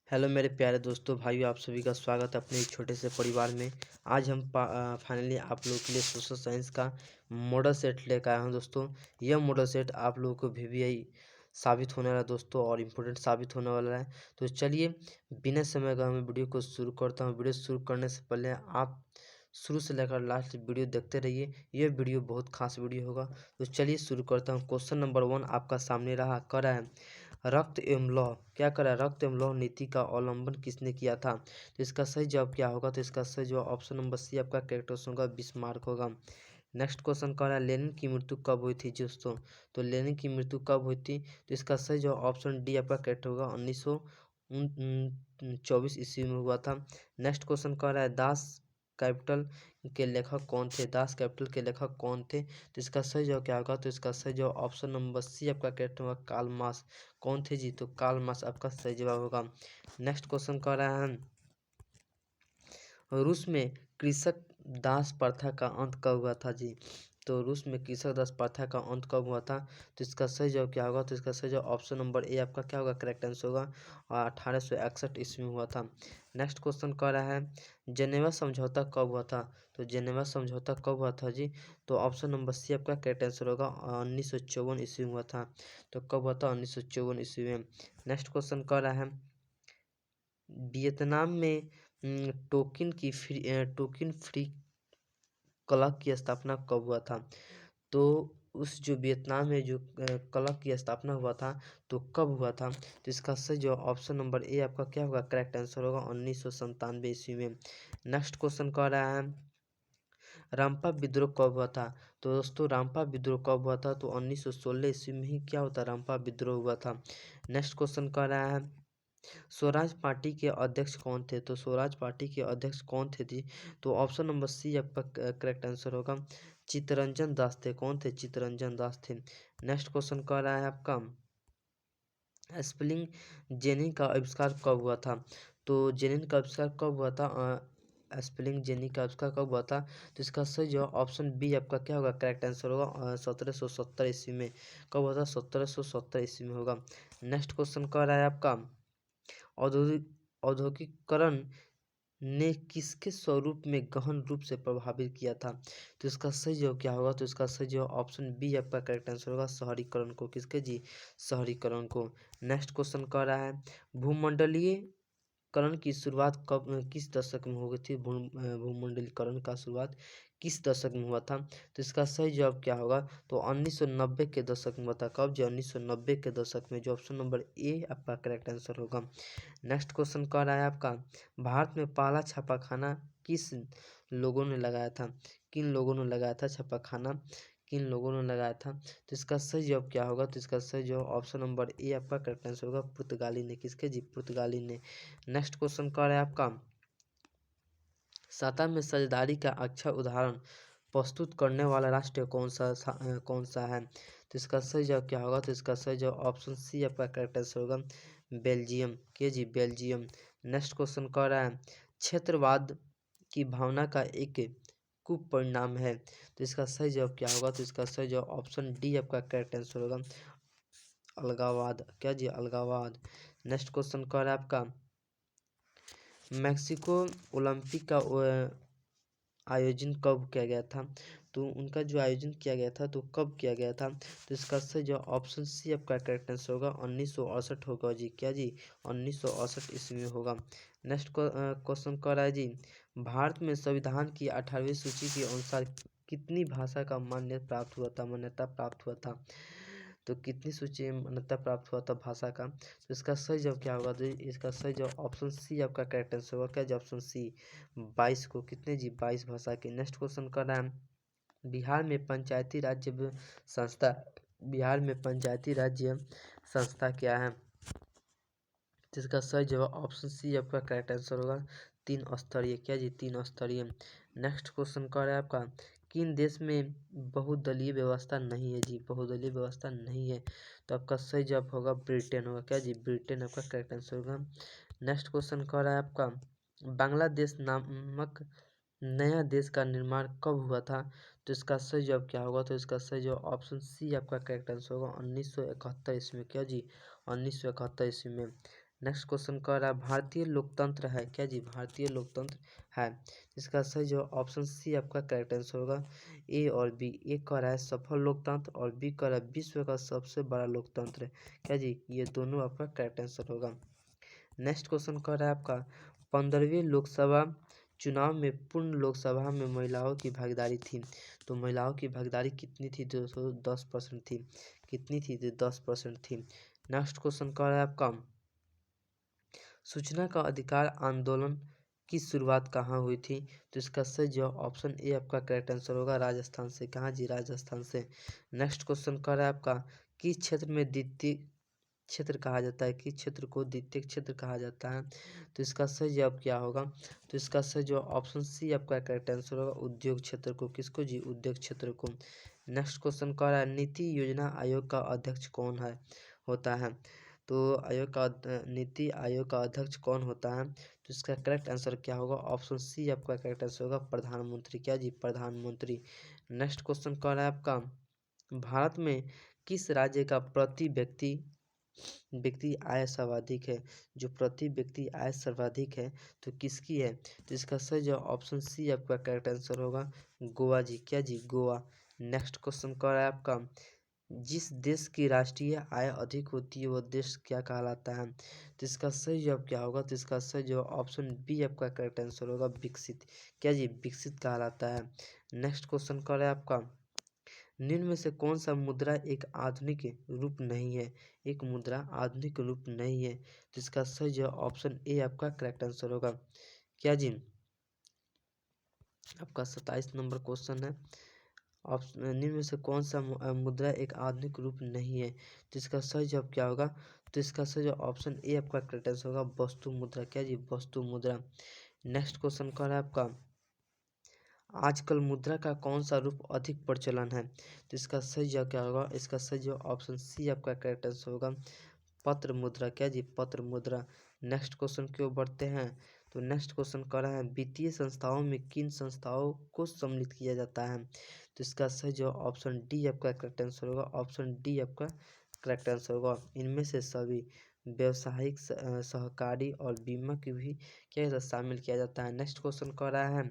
Hello मेरे प्यारे दोस्तों भाइयों, आप सभी का स्वागत है अपने एक छोटे से परिवार में। आज हम फाइनली आप लोगों के लिए सोशल साइंस का मॉडल सेट लेकर आया हूं दोस्तों। यह मॉडल सेट आप लोगों को वीवीआई साबित होने वाला है दोस्तों, और इम्पोर्टेंट साबित होने वाला है। तो चलिए बिना समय का मैं वीडियो को शुरू करता हूँ। वीडियो शुरू करने से पहले आप शुरू से लेकर लास्ट वीडियो देखते रहिए, यह वीडियो बहुत खास वीडियो होगा। तो चलिए शुरू करता हूँ। क्वेश्चन नंबर 1 आपका सामने रहा, कर रहा है रक्त एवं लौह, क्या करा रक्त एवं लौह नीति का अवलंबन किसने किया था। तो इसका सही जवाब क्या होगा। तो इसका सही जवाब ऑप्शन नंबर सी आपका कैरेक्टर्स होगा, बिस्मार्क होगा। नेक्स्ट क्वेश्चन कह रहा है लेनिन की मृत्यु कब हुई थी दोस्तों। तो लेनिन की मृत्यु कब हुई थी। तो इसका सही जवाब ऑप्शन डी आपका करेक्ट होगा, 1924 ईस्वी में हुआ था। नेक्स्ट क्वेश्चन कह रहा है दास कैपिटल के लेखक कौन थे। दास कैपिटल के लेखक कौन थे। तो इसका सही जवाब क्या होगा। तो इसका सही जवाब ऑप्शन नंबर सी आपका करेक्ट होगा, कार्ल मार्क्स। कौन थे जी। तो कार्ल मार्क्स आपका सही जवाब होगा। नेक्स्ट क्वेश्चन कह रहा है रूस में कृषक दास प्रथा का अंत कब हुआ था जी। तो रूस में कृषक दास प्रथा का अंत कब हुआ था। तो इसका सही जवाब क्या होगा। तो इसका सही जवाब ऑप्शन नंबर ए आपका क्या होगा, करेक्ट आंसर होगा, और 1861 ईस्वी में हुआ था। नेक्स्ट क्वेश्चन कह रहा है जेनेवा समझौता कब हुआ था। तो जेनेवा समझौता कब हुआ था जी। तो ऑप्शन नंबर सी आपका करेक्ट आंसर होगा, 1954 ईस्वी में हुआ था। तो कब हुआ था, 1954 ईस्वी में। नेक्स्ट क्वेश्चन कह रहा है वियतनाम में टोकिन फ्री क्लब की स्थापना कब हुआ था। तो उस जो वियतनाम में जो क्लब की स्थापना हुआ था, तो कब हुआ था। तो इसका सही जो ऑप्शन नंबर ए आपका क्या होगा, करेक्ट आंसर होगा, 1997 ईस्वी में। नेक्स्ट क्वेश्चन कह रहा है रामपा विद्रोह कब हुआ था। तो दोस्तों रामपा विद्रोह कब हुआ था। तो 1916 ईस्वी में ही क्या होता रामपा विद्रोह हुआ था। नेक्स्ट क्वेश्चन कह रहा है स्वराज पार्टी के अध्यक्ष कौन थे। तो स्वराज पार्टी के अध्यक्ष कौन थे जी। तो ऑप्शन नंबर सी आपका करेक्ट आंसर होगा, चित्तरंजन दास थे। कौन थे, चित्तरंजन दास थे। नेक्स्ट क्वेश्चन कह रहा है आपका स्पेलिंग जेनी का आविष्कार कब हुआ था। तो जेनिन का आविष्कार कब हुआ था, स्पेलिंग जेनी का आविष्कार कब हुआ था। तो इसका सही जवाब ऑप्शन बी आपका क्या होगा, करेक्ट आंसर होगा, 1770 ईस्वी में। कब हुआ था, 1770 ईस्वी में होगा। नेक्स्ट क्वेश्चन कह रहा है आपका औद्योगिकरण ने किसके स्वरूप में गहन रूप से प्रभावित किया था। तो इसका सही जवाब क्या होगा। तो इसका सही जवाब ऑप्शन बी आपका करेक्ट आंसर होगा, शहरीकरण को। किसके जी, शहरीकरण को। नेक्स्ट क्वेश्चन कह रहा है भूमंडलीय करण की शुरुआत कब किस दशक में हो गई थी। भूमंडलीकरण का शुरुआत किस दशक में हुआ था। तो इसका सही जवाब क्या होगा। तो 1990 के दशक में हुआ था। कब जी, 1990 के दशक में, जो ऑप्शन नंबर ए आपका करेक्ट आंसर होगा। नेक्स्ट क्वेश्चन कह रहा है आपका भारत में पहला छापाखाना किस लोगों ने लगाया था। किन लोगों ने लगाया था छापाखाना, किन लोगों ने लगाया था। तो इसका सही जवाब क्या होगा। तो इसका सही जवाब ऑप्शन नंबर ए आपका करेक्ट आंसर होगा, पुर्तगाली ने। किसके जी, पुर्तगाली ने। नेक्स्ट क्वेश्चन कह रहा है आपका सतह में साझेदारी का अच्छा उदाहरण प्रस्तुत करने वाला राष्ट्र कौन सा है। तो इसका सही जवाब क्या होगा। तो इसका सही जवाब ऑप्शन सी आपका करेक्ट आंसर होगा, बेल्जियम। के जी, बेल्जियम। नेक्स्ट क्वेश्चन कह रहा है क्षेत्रवाद की भावना का एक कुपरिणाम है। तो इसका सही जवाब क्या होगा। तो इसका सही जवाब ऑप्शन डी आपका करेक्ट आंसर होगा, अलगावाद। क्या जी, अलगावाद। नेक्स्ट क्वेश्चन कह रहा है आपका मैक्सिको ओलंपिक का आयोजन कब किया गया था। तो उनका जो आयोजन किया गया था, तो कब किया गया था। तो इसका सही जो ऑप्शन सी आपका करेक्ट आंसर होगा, 1968 होगा जी। क्या जी, 1968 ईस्वी में होगा। नेक्स्ट क्वेश्चन कह रहा है जी भारत में संविधान की 18वीं सूची के अनुसार कितनी भाषा का मान्यता प्राप्त हुआ था। तो कितनी सूची में मान्यता प्राप्त हुआ था भाषा का। तो इसका सही जवाब क्या होगा। तो इसका सही जवाब ऑप्शन सी आपका करेक्ट आंसर होगा। क्या जी, ऑप्शन सी, 22 को। कितने जी, 22 भाषा के। नेक्स्ट क्वेश्चन कर रहा है बिहार में पंचायती राज्य संस्था, बिहार में पंचायती राज्य संस्था क्या है। तो इसका सही जवाब ऑप्शन सी आपका करेक्ट आंसर होगा, 3 स्तरीय। क्या जी, 3 स्तरीय। नेक्स्ट क्वेश्चन कर रहा है आपका किन देश में बहुदलीय व्यवस्था नहीं है जी। बहुदलीय व्यवस्था नहीं है, तो आपका सही जवाब होगा ब्रिटेन होगा। क्या जी, ब्रिटेन आपका करेक्ट आंसर होगा। नेक्स्ट क्वेश्चन कह रहा है आपका बांग्लादेश नामक नया देश का निर्माण कब हुआ था। तो इसका सही जवाब क्या होगा। तो इसका सही जवाब ऑप्शन सी आपका करेक्ट आंसर होगा, 1971 ईस्वी में। क्या जी, 1971 ईस्वी में। नेक्स्ट क्वेश्चन कह रहा है भारतीय लोकतंत्र है क्या जी, भारतीय लोकतंत्र है। इसका सही जो ऑप्शन सी आपका करेक्ट आंसर होगा। ए और बी, ए कह रहा है सफल लोकतंत्र और बी कह रहा है विश्व का सबसे बड़ा लोकतंत्र क्या जी, ये दोनों आपका करेक्ट आंसर होगा। नेक्स्ट क्वेश्चन कह रहा है आपका 15वीं लोकसभा चुनाव में पूर्ण लोकसभा में महिलाओं की भागीदारी थी, तो महिलाओं की भागीदारी कितनी थी दोस्तों, 10% थी। कितनी थी, 10% थी। नेक्स्ट क्वेश्चन कह रहा है आपका सूचना का अधिकार आंदोलन की शुरुआत कहाँ हुई थी, तो इसका सही जवाब ऑप्शन ए आपका करेक्ट आंसर होगा, राजस्थान से। कहाँ जी, राजस्थान से। नेक्स्ट क्वेश्चन कह रहा है आपका किस क्षेत्र में द्वितीय क्षेत्र कहा जाता है, किस क्षेत्र को द्वितीय क्षेत्र कहा जाता है, तो इसका सही जवाब क्या होगा, तो इसका सही जवाब ऑप्शन सी आपका करेक्ट आंसर होगा, उद्योग क्षेत्र को। किसको जी, उद्योग क्षेत्र को। नेक्स्ट क्वेश्चन कह रहा है नीति योजना आयोग का अध्यक्ष कौन है होता है, तो नीति आयोग का अध्यक्ष कौन होता है, तो इसका करेक्ट आंसर क्या होगा, ऑप्शन सी आपका करेक्ट आंसर होगा, प्रधानमंत्री। क्या जी, प्रधानमंत्री। नेक्स्ट क्वेश्चन कह रहा है आपका भारत में किस राज्य का प्रति व्यक्ति व्यक्ति आय सर्वाधिक है, जो प्रति व्यक्ति आय सर्वाधिक है तो किसकी है, तो इसका सही जवाब ऑप्शन सी आपका करेक्ट आंसर होगा, गोवा जी। क्या जी, गोवा। नेक्स्ट क्वेश्चन कह रहा है आपका जिस देश की राष्ट्रीय आय अधिक होती है वह देश क्या कहलाता है, तो इसका सही जवाब क्या होगा, तो इसका सही जवाब ऑप्शन बी आपका करेक्ट आंसर होगा, विकसित। क्या जी, विकसित कहलाता है। नेक्स्ट क्वेश्चन कर रहा है आपका निम्न में से कौन सा मुद्रा एक आधुनिक रूप नहीं है, एक मुद्रा आधुनिक रूप नहीं है, तो इसका सही जवाब ऑप्शन ए आपका करेक्ट आंसर होगा। क्या जी, आपका 27 नंबर क्वेश्चन है, ऑप्शन निम्न में से कौन सा मुद्रा एक आधुनिक रूप नहीं है, तो इसका सही जवाब क्या होगा, तो इसका सही जवाब ऑप्शन ए आपका करेक्ट आंसर होगा, वस्तु मुद्रा। क्या जी, वस्तु मुद्रा। नेक्स्ट क्वेश्चन कर रहा है आपका आजकल मुद्रा का कौन सा रूप अधिक प्रचलन है, तो इसका सही जवाब क्या होगा, इसका सही जवाब ऑप्शन सी आपका करेक्ट आंसर होगा, पत्र मुद्रा। क्या जी, पत्र मुद्रा। नेक्स्ट क्वेश्चन की ओर बढ़ते हैं, तो नेक्स्ट क्वेश्चन कर रहा है वित्तीय संस्थाओं में किन संस्थाओं को सम्मिलित किया जाता है, तो इसका सही जवाब ऑप्शन डी आपका करेक्ट आंसर होगा, ऑप्शन डी आपका करेक्ट आंसर होगा। इनमें से सभी व्यवसायिक सहकारी और बीमा की भी क्या शामिल किया जाता है। नेक्स्ट क्वेश्चन कर रहा है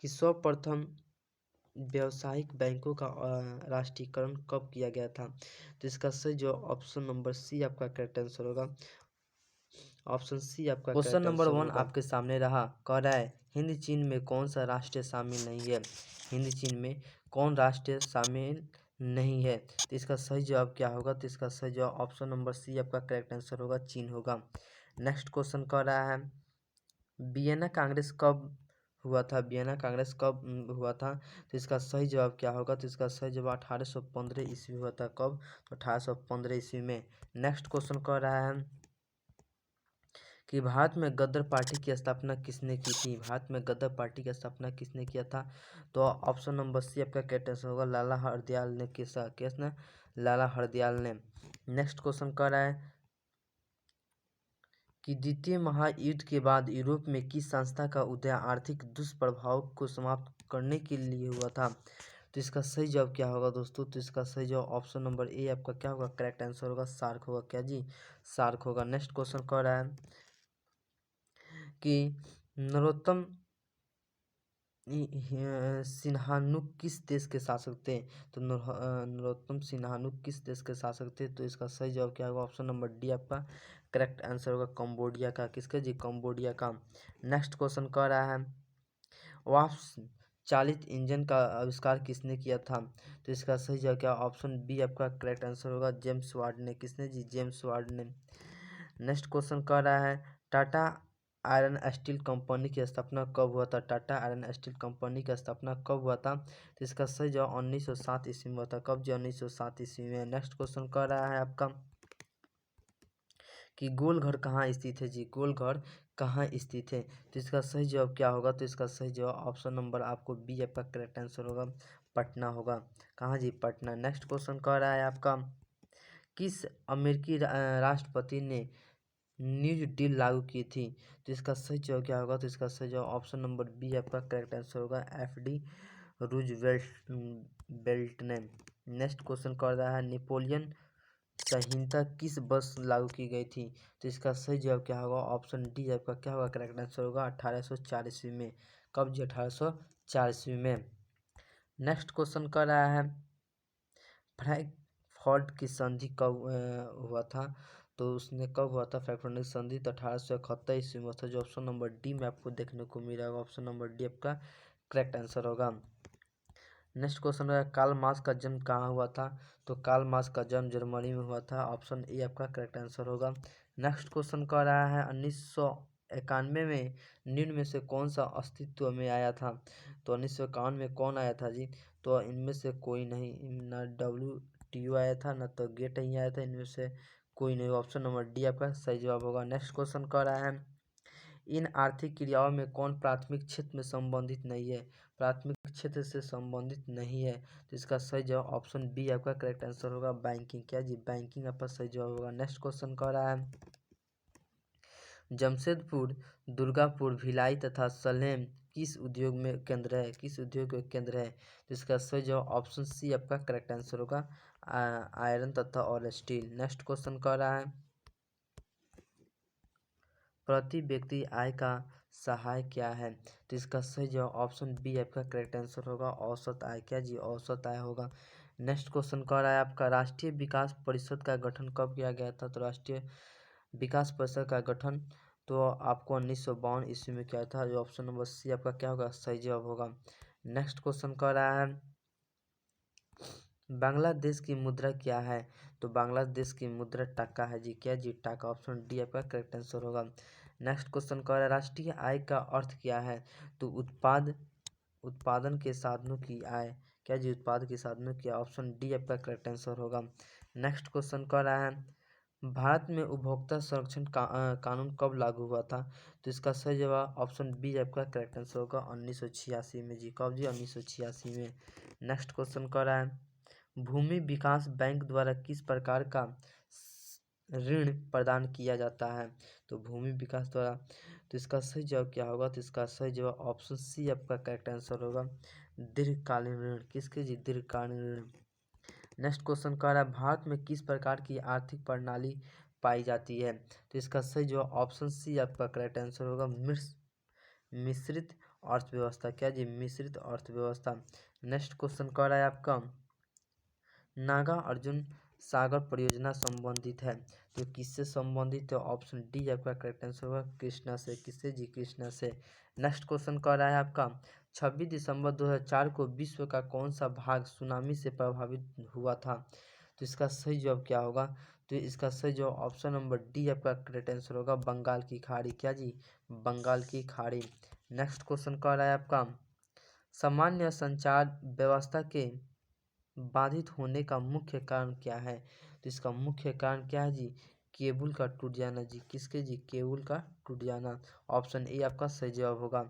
कि सर्वप्रथम व्यावसायिक बैंकों का राष्ट्रीयकरण कब किया गया था, तो इसका सही जो ऑप्शन नंबर सी आपका करेक्ट आंसर होगा, ऑप्शन सी आपका क्वेश्चन नंबर 1 आपके सामने रहा, कह रहा है हिंद चीन में कौन सा राष्ट्र शामिल नहीं है, हिंद चीन में कौन राष्ट्र शामिल नहीं है, तो इसका सही जवाब क्या होगा, तो इसका सही जवाब ऑप्शन नंबर सी आपका करेक्ट आंसर होगा, चीन होगा। नेक्स्ट क्वेश्चन कह रहा है वियना कांग्रेस कब हुआ था, वियना कांग्रेस कब हुआ था, तो इसका सही जवाब क्या होगा, तो इसका सही जवाब 1815 ईस्वी हुआ था। कब, तो 1815 ईस्वी में। नेक्स्ट क्वेश्चन कह रहा है कि भारत में गदर पार्टी की स्थापना किसने की थी, भारत में गदर पार्टी की स्थापना किसने किया था, तो ऑप्शन नंबर सी आपका करेक्ट आंसर होगा, लाला हरदयाल ने। किसने, लाला हरदयाल ने। नेक्स्ट क्वेश्चन कह रहा है कि द्वितीय महायुद्ध के बाद यूरोप में किस संस्था का उदय आर्थिक दुष्प्रभाव को समाप्त करने के लिए हुआ था, तो इसका सही जवाब क्या होगा दोस्तों, तो इसका सही जवाब ऑप्शन नंबर ए आपका क्या होगा, करेक्ट आंसर होगा, सार्क होगा। क्या जी, सार्क होगा। नेक्स्ट क्वेश्चन कह रहा है कि नरोत्तम सिन्हानुक किस देश के शासक थे, तो नरोत्तम सिन्हानुक किस देश के शासक थे, तो इसका सही जवाब क्या होगा, ऑप्शन नंबर डी आपका करेक्ट आंसर होगा, कंबोडिया का। किसका जी, कंबोडिया का। नेक्स्ट क्वेश्चन कह रहा है वाष्प चालित इंजन का आविष्कार किसने किया था, तो इसका सही जवाब क्या, ऑप्शन बी आपका करेक्ट आंसर होगा, जेम्स वाट ने। किसने जी, जेम्स वाट ने। नेक्स्ट क्वेश्चन कह रहा है टाटा आयरन स्टील कंपनी की स्थापना कब हुआ था, टाटा आयरन स्टील कंपनी की स्थापना कब हुआ था, तो इसका सही जवाब 1907 ईस्वी में हुआ था। कब जी, 1907 ईस्वी में। नेक्स्ट क्वेश्चन कह रहा है आपका कि गोलघर कहाँ स्थित है जी, गोलघर कहाँ स्थित है, तो इसका सही जवाब क्या होगा, तो इसका सही जवाब ऑप्शन नंबर आपको बी आपका करेक्ट आंसर होगा, पटना होगा। कहाँ जी, पटना। नेक्स्ट क्वेश्चन कह रहा है आपका किस अमेरिकी राष्ट्रपति ने न्यू डील लागू की थी, तो इसका सही जवाब क्या होगा, तो इसका सही जवाब ऑप्शन नंबर बी आपका करेक्ट आंसर होगा, एफडी रूजवेल्ट बेल्ट ने। नेक्स्ट क्वेश्चन कर रहा है नेपोलियन संहिता किस वर्ष लागू की गई थी? तो इसका सही जवाब क्या होगा? ऑप्शन डी आपका क्या होगा? करेक्ट आंसर होगा 1804 ईस्वी में। कब जी? 1804 ईस्वी में। नेक्स्ट क्वेश्चन कर रहा है फ्रैंकफर्ट की संधि कब हुआ था? तो उसने कब हुआ था फ्रैंकफर्ट की संधि? तो 1871 ईस्वी में था, जो ऑप्शन नंबर डी में आपको देखने को मिल रहा होगा। ऑप्शन नंबर डी आपका करेक्ट आंसर होगा। नेक्स्ट क्वेश्चन है कार्ल मार्क्स का जन्म कहाँ हुआ था? तो कार्ल मार्क्स का जन्म जर्मनी में हुआ था। ऑप्शन ए आपका करेक्ट आंसर होगा। नेक्स्ट क्वेश्चन कह रहा है 1991 में निम्न में से कौन सा अस्तित्व में आया था? तो 1951 में कौन आया था जी? तो इनमें से कोई नहीं, ना WTO आया था, ना तो गेट ही आया था, इनमें से कोई नहीं। ऑप्शन नंबर डी आपका सही जवाब होगा। नेक्स्ट क्वेश्चन कह रहा है इन आर्थिक क्रियाओं में कौन प्राथमिक क्षेत्र में संबंधित नहीं है? प्राथमिक क्षेत्र से संबंधित नहीं है, तो इसका सही जवाब ऑप्शन बी आपका करेक्ट आंसर होगा, बैंकिंग। क्या जी? बैंकिंग आपका सही जवाब होगा। नेक्स्ट क्वेश्चन कह रहा है जमशेदपुर, दुर्गापुर, भिलाई तथा सलेम किस उद्योग में केंद्र है? किस उद्योग के केंद्र है? तो इसका सही जवाब ऑप्शन सी आपका करेक्ट आंसर होगा, आयरन तथा और स्टील। नेक्स्ट क्वेश्चन कह रहा है प्रति व्यक्ति आय का सहाय क्या है? तो इसका सही जवाब ऑप्शन बी आपका करेक्ट आंसर होगा, औसत आय। क्या जी? औसत आय होगा। नेक्स्ट क्वेश्चन कह रहा है आपका राष्ट्रीय विकास परिषद का गठन कब किया गया था? तो राष्ट्रीय विकास परिषद का गठन तो आपको 1952 ईस्वी में किया था, जो ऑप्शन नंबर सी आपका क्या होगा? सही जवाब होगा। नेक्स्ट क्वेश्चन कह रहा है बांग्लादेश की मुद्रा क्या है? तो बांग्लादेश की मुद्रा टका है जी। क्या जी? टका। ऑप्शन डी आपका करेक्ट आंसर होगा। नेक्स्ट क्वेश्चन कह रहा है राष्ट्रीय आय का अर्थ क्या है? तो उत्पादन के साधनों की आय। क्या जी? उत्पाद के साधनों की। ऑप्शन डी आपका करेक्ट आंसर होगा। नेक्स्ट क्वेश्चन कह रहा है भारत में उपभोक्ता संरक्षण कानून कब लागू हुआ था? तो इसका सही जवाब ऑप्शन बी आपका करेक्ट आंसर होगा 1986 में जी। कब जी? 1986 में। नेक्स्ट क्वेश्चन कह रहा है भूमि विकास बैंक द्वारा किस प्रकार का ऋण प्रदान किया जाता है? तो भूमि विकास द्वारा, तो इसका सही जवाब क्या होगा? तो इसका सही जवाब ऑप्शन सी आपका करेक्ट आंसर होगा, दीर्घकालीन ऋण। किसके जी? दीर्घकालीन ऋण। नेक्स्ट क्वेश्चन कह रहा है भारत में किस प्रकार की आर्थिक प्रणाली पाई जाती है? तो इसका सही जवाब ऑप्शन सी आपका करेक्ट आंसर होगा, मिश्रित अर्थव्यवस्था। क्या जी? मिश्रित अर्थव्यवस्था। नेक्स्ट क्वेश्चन कह रहा है आपका नागा अर्जुन सागर परियोजना संबंधित है, तो किससे संबंधित है? ऑप्शन डी आपका करेक्ट आंसर होगा, कृष्णा से। किससे जी? कृष्णा से। नेक्स्ट क्वेश्चन कह रहा है आपका 26 दिसंबर 2004 को विश्व का कौन सा भाग सुनामी से प्रभावित हुआ था? तो इसका सही जवाब क्या होगा? तो इसका सही जवाब ऑप्शन नंबर डी आपका करेक्ट आंसर होगा, बंगाल की खाड़ी। क्या जी? बंगाल की खाड़ी। नेक्स्ट क्वेश्चन कह रहा है आपका सामान्य संचार व्यवस्था के बाधित होने का मुख्य कारण क्या है? तो इसका मुख्य कारण क्या है जी? केबल का टूट जाना जी। किसके जी? केबल का टूट जाना। ऑप्शन ए आपका सही जवाब होगा।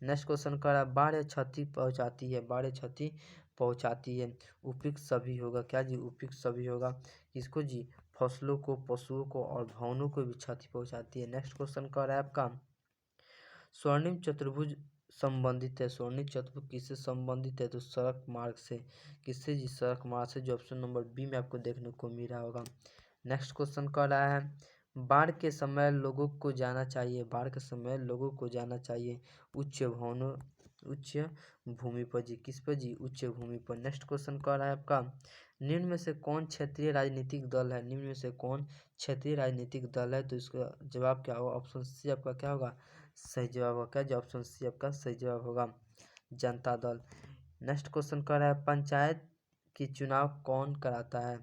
नेक्स्ट क्वेश्चन कर रहा है बाढ़ या क्षति पहुंचाती है, बाढ़ या क्षति पहुंचाती है, उपयुक्त सभी होगा। क्या जी? उपयुक्त सभी होगा। किसको जी? फसलों को, पशुओं को और भवनों को भी क्षति पहुंचाती है। नेक्स्ट क्वेश्चन कर रहा है आपका स्वर्णिम चतुर्भुज संबंधित है, स्वर्णिम चतुर्भुज किससे संबंधित है? तो सड़क मार्ग से। किससे जी? सड़क मार्ग से, जो ऑप्शन नंबर बी में आपको देखने को मिल रहा होगा। नेक्स्ट क्वेश्चन कह रहा है बाढ़ के समय लोगों को जाना चाहिए, बाढ़ के समय लोगों को जाना चाहिए उच्च भवनों, उच्च भूमि पर जी। किस पर जी? उच्च भूमि पर। नेक्स्ट क्वेश्चन कह रहा है आपका निम्न में से कौन क्षेत्रीय राजनीतिक दल है? निम्न में से कौन क्षेत्रीय राजनीतिक दल है? तो इसका जवाब क्या होगा? ऑप्शन सी आपका क्या होगा? सही जवाब होगा। क्या जो ऑप्शन सी आपका सही जवाब होगा, जनता दल। नेक्स्ट क्वेश्चन कर रहा है पंचायत की चुनाव कौन करवाता है?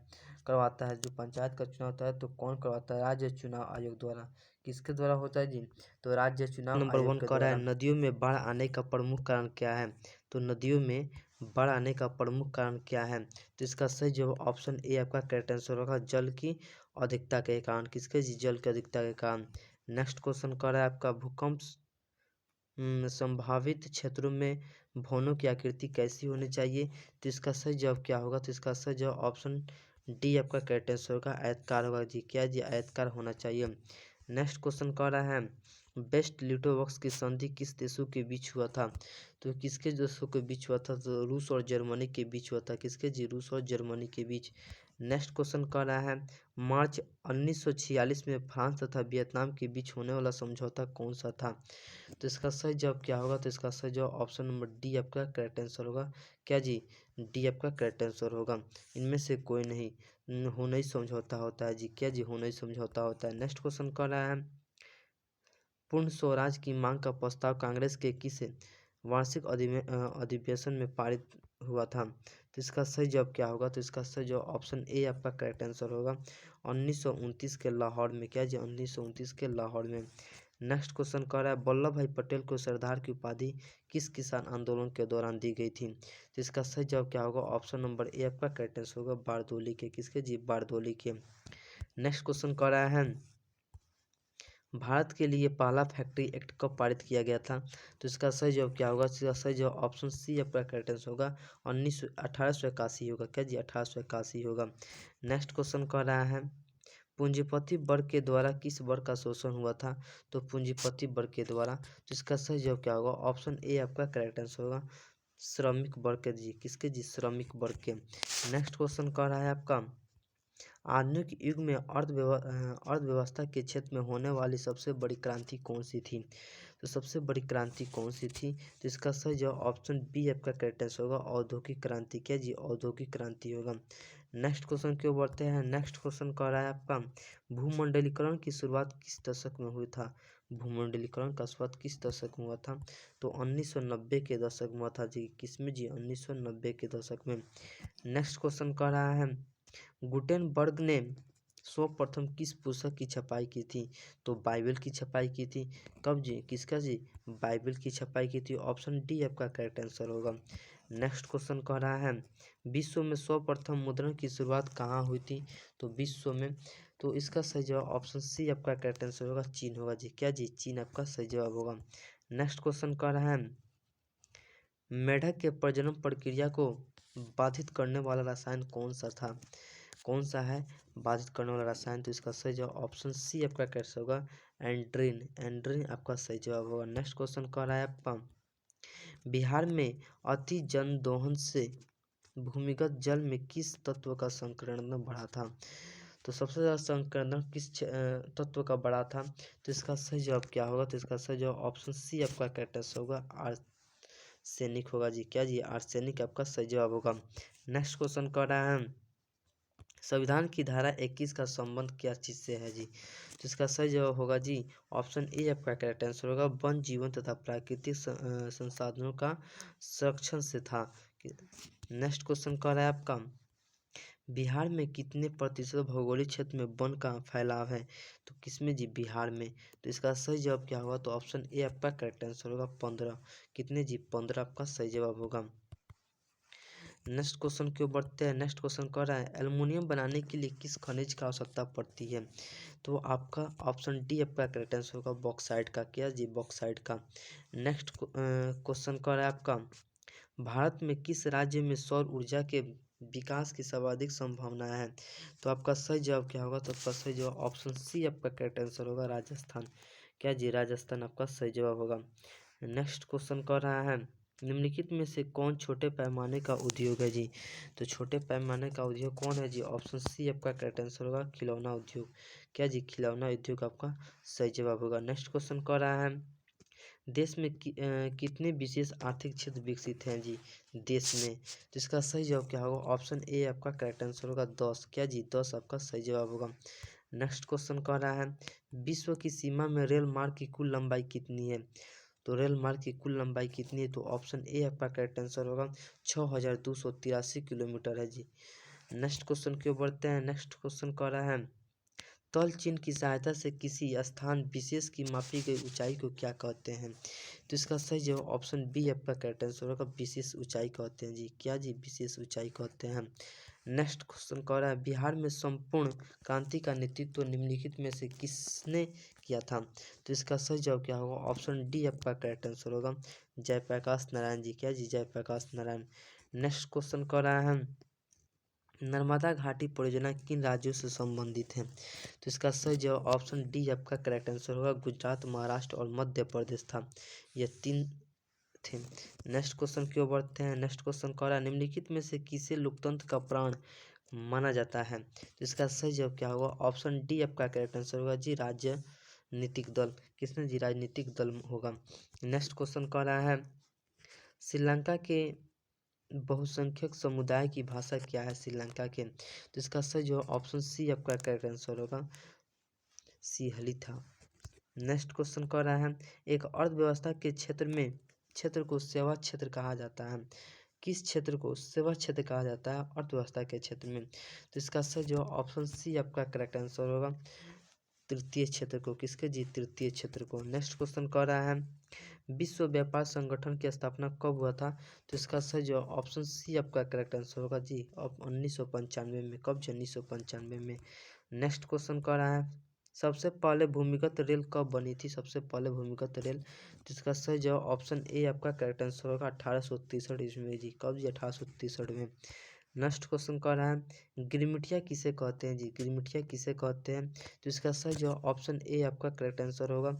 जो पंचायत का चुनाव होता है तो कौन करवाता है? राज्य चुनाव आयोग द्वारा। किसके द्वारा होता है जी? तो राज्य चुनाव नंबर आयोग 1 के द्वारा। नदियों में बाढ़ आने का प्रमुख कारण क्या है? तो नदियों में बाढ़ आने का प्रमुख कारण क्या है? तो इसका सही जवाब ऑप्शन ए आपका करेक्ट आंसर होगा, जल की अधिकता के कारण। किसके जी? जल की अधिकता के कारण। नेक्स्ट क्वेश्चन कर रहा है आपका भूकंप संभावित क्षेत्रों में भवनों की आकृति कैसी होनी चाहिए? तो इसका सही जवाब क्या होगा? तो इसका सही जवाब ऑप्शन डी आपका करेक्ट आंसर होगा, आयताकार होगा जी। क्या जी? आयताकार होना चाहिए। नेक्स्ट क्वेश्चन कह रहा है बेस्ट लिटोवॉक्स की संधि किस देशों के बीच हुआ था? तो किसके देशों के बीच हुआ था? तो रूस और जर्मनी के बीच हुआ था। किसके जी? रूस और जर्मनी के बीच। नेक्स्ट क्वेश्चन कह रहा है मार्च 1946 में फ्रांस तथा वियतनाम के बीच होने वाला समझौता कौन सा था। तो इसका सही जवाब क्या होगा, तो इसका सही जवाब ऑप्शन नंबर डी आपका करेक्ट आंसर होगा। क्या जी, डी आपका करेक्ट आंसर होगा। इनमें से कोई नहीं, हुनई समझौता होता है जी। क्या जी, हुनई समझौता होता है। नेक्स्ट क्वेश्चन कह रहा है पूर्ण स्वराज की मांग का प्रस्ताव कांग्रेस के किस वार्षिक अधिवेशन में पारित हुआ था। तो इसका सही जवाब क्या होगा, तो इसका सही जवाब ऑप्शन ए आपका करेक्ट आंसर होगा 1929 के लाहौर में। क्या जी, 1929 के लाहौर में। नेक्स्ट क्वेश्चन कह रहा है वल्लभ भाई पटेल को सरदार की उपाधि किस किसान आंदोलन के दौरान दी गई थी। तो इसका सही जवाब क्या होगा, ऑप्शन नंबर ए आपका करेक्ट आंसर होगा बारदोली के। किसके जी, बारदोली के। नेक्स्ट क्वेश्चन कह रहा है भारत के लिए पहला फैक्ट्री एक्ट कब पारित किया गया था। तो इसका सही जवाब क्या होगा, इसका सही जवाब ऑप्शन सी आपका करेक्ट आंसर होगा 1881 होगा। क्या जी, 1881 होगा। नेक्स्ट क्वेश्चन कह रहा है पूंजीपति वर्ग के द्वारा किस वर्ग का शोषण हुआ था। तो पूंजीपति वर्ग के द्वारा, तो इसका सही जवाब क्या होगा, ऑप्शन ए आपका करेक्ट आंसर होगा श्रमिक वर्ग के जी। किसके जी, श्रमिक वर्ग के। नेक्स्ट क्वेश्चन कह रहा है आपका आधुनिक युग में अर्थव्यवस्था के क्षेत्र में होने वाली सबसे बड़ी क्रांति कौन सी थी। तो सबसे बड़ी क्रांति कौन सी थी, तो इसका सही जवाब ऑप्शन बी आपका करेक्ट आंसर होगा औद्योगिक क्रांति। क्या जी, औद्योगिक क्रांति होगा। नेक्स्ट क्वेश्चन की ओर बढ़ते हैं। नेक्स्ट क्वेश्चन कह रहा है आपका भूमंडलीकरण की शुरुआत किस दशक में हुई था। भूमंडलीकरण का शुरुआत किस दशक में हुआ था। तो 1990 के दशक में हुआ था जी। किसमें जी, 1990 के दशक में। नेक्स्ट क्वेश्चन कह रहा है गुटेनबर्ग ने सर्वप्रथम किस पुस्तक की छपाई की थी। तो बाइबल की छपाई की थी। कब जी, किसका जी, बाइबल की छपाई की थी। ऑप्शन डी आपका करेक्ट आंसर होगा। नेक्स्ट क्वेश्चन कह रहा है विश्व में सर्वप्रथम मुद्रण की शुरुआत कहाँ हुई थी। तो विश्व में, तो इसका सही जवाब ऑप्शन सी आपका करेक्ट आंसर होगा चीन होगा जी। क्या जी, चीन आपका सही जवाब होगा। नेक्स्ट क्वेश्चन कह रहा है मेढक के प्रजनन प्रक्रिया को बाधित करने वाला रसायन कौन सा था। कौन सा है बाधित करने वाला रसायन, तो इसका सही जवाब ऑप्शन सी आपका कैसे होगा एंड्रीन। एंड्रीन आपका सही जवाब होगा। नेक्स्ट क्वेश्चन कह रहा है आपका बिहार में अति जन दोहन से भूमिगत जल में किस तत्व का संकीर्णन बढ़ा था। तो सबसे ज़्यादा संकीर्णन किस तत्व का बढ़ा था। तो इसका सही जवाब क्या होगा, तो इसका सही जवाब ऑप्शन सी आपका करेक्ट आंसर होगा आर्सेनिक होगा जी। क्या जी, आर्सेनिक आपका सही जवाब होगा। नेक्स्ट क्वेश्चन कह रहा है संविधान की धारा 21 का संबंध क्या चीज से है जी। तो इसका सही जवाब होगा जी ऑप्शन ए आपका करेक्ट आंसर होगा वन जीवन तथा प्राकृतिक संसाधनों का संरक्षण से था। नेक्स्ट क्वेश्चन कह रहा है आपका बिहार में कितने प्रतिशत भौगोलिक क्षेत्र में वन का फैलाव है। तो किसमें जी, बिहार में। तो इसका सही जवाब क्या होगा, तो ऑप्शन ए आपका करेक्ट आंसर होगा 15। कितने जी, 15 आपका सही जवाब होगा। नेक्स्ट क्वेश्चन क्यों बढ़ते हैं। नेक्स्ट क्वेश्चन कह रहा है एल्युमिनियम बनाने के लिए किस खनिज का आवश्यकता पड़ती है। तो आपका ऑप्शन डी आपका करेक्ट आंसर होगा बॉक्साइट का। क्या जी, बॉक्साइट का। नेक्स्ट क्वेश्चन कह रहा है आपका भारत में किस राज्य में सौर ऊर्जा के विकास की सर्वाधिक संभावनाएं हैं। तो आपका सही जवाब क्या होगा, तो आपका सही जवाब ऑप्शन सी आपका करेक्ट आंसर होगा राजस्थान। क्या जी, राजस्थान आपका सही जवाब होगा। नेक्स्ट क्वेश्चन कह रहा है निम्नलिखित में से कौन छोटे पैमाने का उद्योग है जी। तो छोटे पैमाने का उद्योग कौन है जी, ऑप्शन सी आपका करेक्ट आंसर होगा खिलौना उद्योग। क्या जी, खिलौना उद्योग आपका सही जवाब होगा। नेक्स्ट क्वेश्चन कह रहा है देश में कितने विशेष आर्थिक क्षेत्र विकसित हैं जी देश में। तो इसका सही जवाब क्या होगा, ऑप्शन ए आपका करेक्ट आंसर होगा 10। क्या जी, 10 आपका सही जवाब होगा। नेक्स्ट क्वेश्चन कह रहा है विश्व की सीमा में रेल मार्ग की कुल लंबाई कितनी है। तो रेल मार्ग की कुल लंबाई कितनी है, तो ऑप्शन ए आपका करेक्ट आंसर होगा 6283 किलोमीटर है जी। नेक्स्ट क्वेश्चन की ओर बढ़ते हैं। नेक्स्ट क्वेश्चन कह रहा है तल चिन्ह की सहायता से किसी स्थान विशेष की मापी गई ऊंचाई को क्या कहते हैं। तो इसका सही जवाब ऑप्शन बी आपका करेक्ट आंसर होगा विशेष ऊंचाई कहते हैं जी। क्या जी, विशेष ऊंचाई कहते हैं। नेक्स्ट क्वेश्चन कह रहा है बिहार में संपूर्ण क्रांति का नेतृत्व निम्नलिखित में से किसने किया था। तो इसका सही जवाब क्या होगा, ऑप्शन डी आपका करेक्ट आंसर होगा जयप्रकाश नारायण जी। क्या जी, जयप्रकाश नारायण। नेक्स्ट क्वेश्चन कह रहा है नर्मदा घाटी परियोजना किन राज्यों से संबंधित है। तो इसका सही जवाब ऑप्शन डी आपका करेक्ट आंसर होगा गुजरात, महाराष्ट्र और मध्य प्रदेश था। ये 3 थे। नेक्स्ट क्वेश्चन की ओर बढ़ते हैं। नेक्स्ट क्वेश्चन कह रहा है निम्नलिखित में से किसे लोकतंत्र का प्राण माना जाता है। तो इसका सही जवाब क्या होगा? ऑप्शन डी आपका करेक्ट आंसर होगा जी, राजनीतिक दल। किसने जी? राजनीतिक दल होगा। नेक्स्ट क्वेश्चन कह रहा है श्रीलंका के बहुसंख्यक समुदाय की भाषा क्या है श्रीलंका के? तो इसका सही जवाब ऑप्शन सी आपका करेक्ट आंसर होगा, सी हलिथा। नेक्स्ट क्वेश्चन कह रहा है एक अर्थव्यवस्था के क्षेत्र को सेवा क्षेत्र कहा जाता है। किस क्षेत्र को सेवा क्षेत्र कहा जाता है अर्थव्यवस्था के क्षेत्र में? तो इसका सही जवाब ऑप्शन सी आपका करेक्ट आंसर होगा, तृतीय क्षेत्र को। किसके जी? तृतीय क्षेत्र को। नेक्स्ट क्वेश्चन कह रहा है विश्व व्यापार संगठन की स्थापना कब हुआ था? तो इसका सही जवाब ऑप्शन सी आपका करेक्ट आंसर होगा जी, अब 1995 में। कब? 1995 में। नेक्स्ट क्वेश्चन कह रहा है सबसे पहले भूमिगत रेल कब बनी थी? सबसे पहले भूमिगत रेल, तो इसका सही जवाब ऑप्शन ए आपका करेक्ट आंसर होगा, 1863 ईस्वी में जी। कब जी? 1863 में। नेक्स्ट क्वेश्चन कह रहा है गिरमिटिया किसे कहते हैं जी? गिरमिटिया किसे कहते हैं? तो इसका सही जवाब ऑप्शन ए आपका करेक्ट आंसर होगा,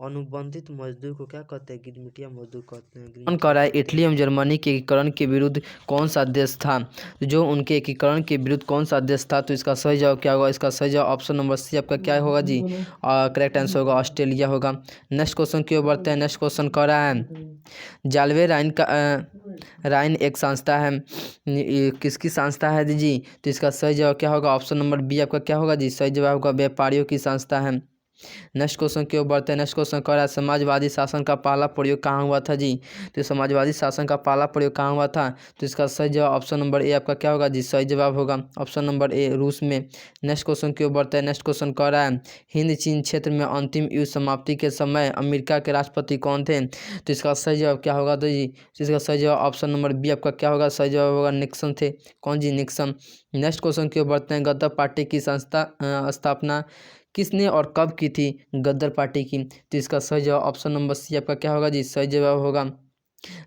अनुबंधित मजदूर को क्या कहते हैं? गिरमिटिया मजदूर कहते हैं। कौन कह रहा है इटली एवं जर्मनी के एकीकरण के विरुद्ध कौन सा देश था? जो उनके एकीकरण के विरुद्ध कौन सा देश था? तो इसका सही जवाब क्या होगा? इसका सही जवाब ऑप्शन नंबर सी आपका क्या होगा जी? करेक्ट आंसर होगा ऑस्ट्रेलिया होगा। नेक्स्ट क्वेश्चन की ओर बढ़ते हैं। नेक्स्ट क्वेश्चन कह रहा है जालवे राइन एक संस्था है, ये किसकी संस्था है जी? तो इसका सही जवाब क्या होगा? ऑप्शन नंबर बी आपका क्या होगा जी? सही जवाब होगा व्यापारियों की संस्था है। नेक्स्ट क्वेश्चन की ओर बढ़ते हैं। नेक्स्ट क्वेश्चन कह रहा है समाजवादी शासन का पहला प्रयोग कहाँ हुआ था जी? तो समाजवादी शासन का पहला प्रयोग कहाँ हुआ था? तो इसका सही जवाब ऑप्शन नंबर ए आपका क्या होगा जी? सही जवाब होगा ऑप्शन नंबर ए, रूस में। नेक्स्ट क्वेश्चन की ओर बढ़ते हैं। नेक्स्ट क्वेश्चन कह रहा है हिंद चीन क्षेत्र में अंतिम युद्ध समाप्ति के समय अमेरिका के राष्ट्रपति कौन थे? तो इसका सही जवाब क्या होगा? तो जी इसका सही जवाब ऑप्शन नंबर बी आपका क्या होगा? सही जवाब होगा निक्सन थे। कौन जी? निक्सन। नेक्स्ट क्वेश्चन की ओर बढ़ते हैं। गद्दार पार्टी की स्थापना किसने और कब की थी? गद्दार पार्टी की। तो इसका सही जवाब ऑप्शन नंबर सी आपका क्या होगा जी? सही जवाब होगा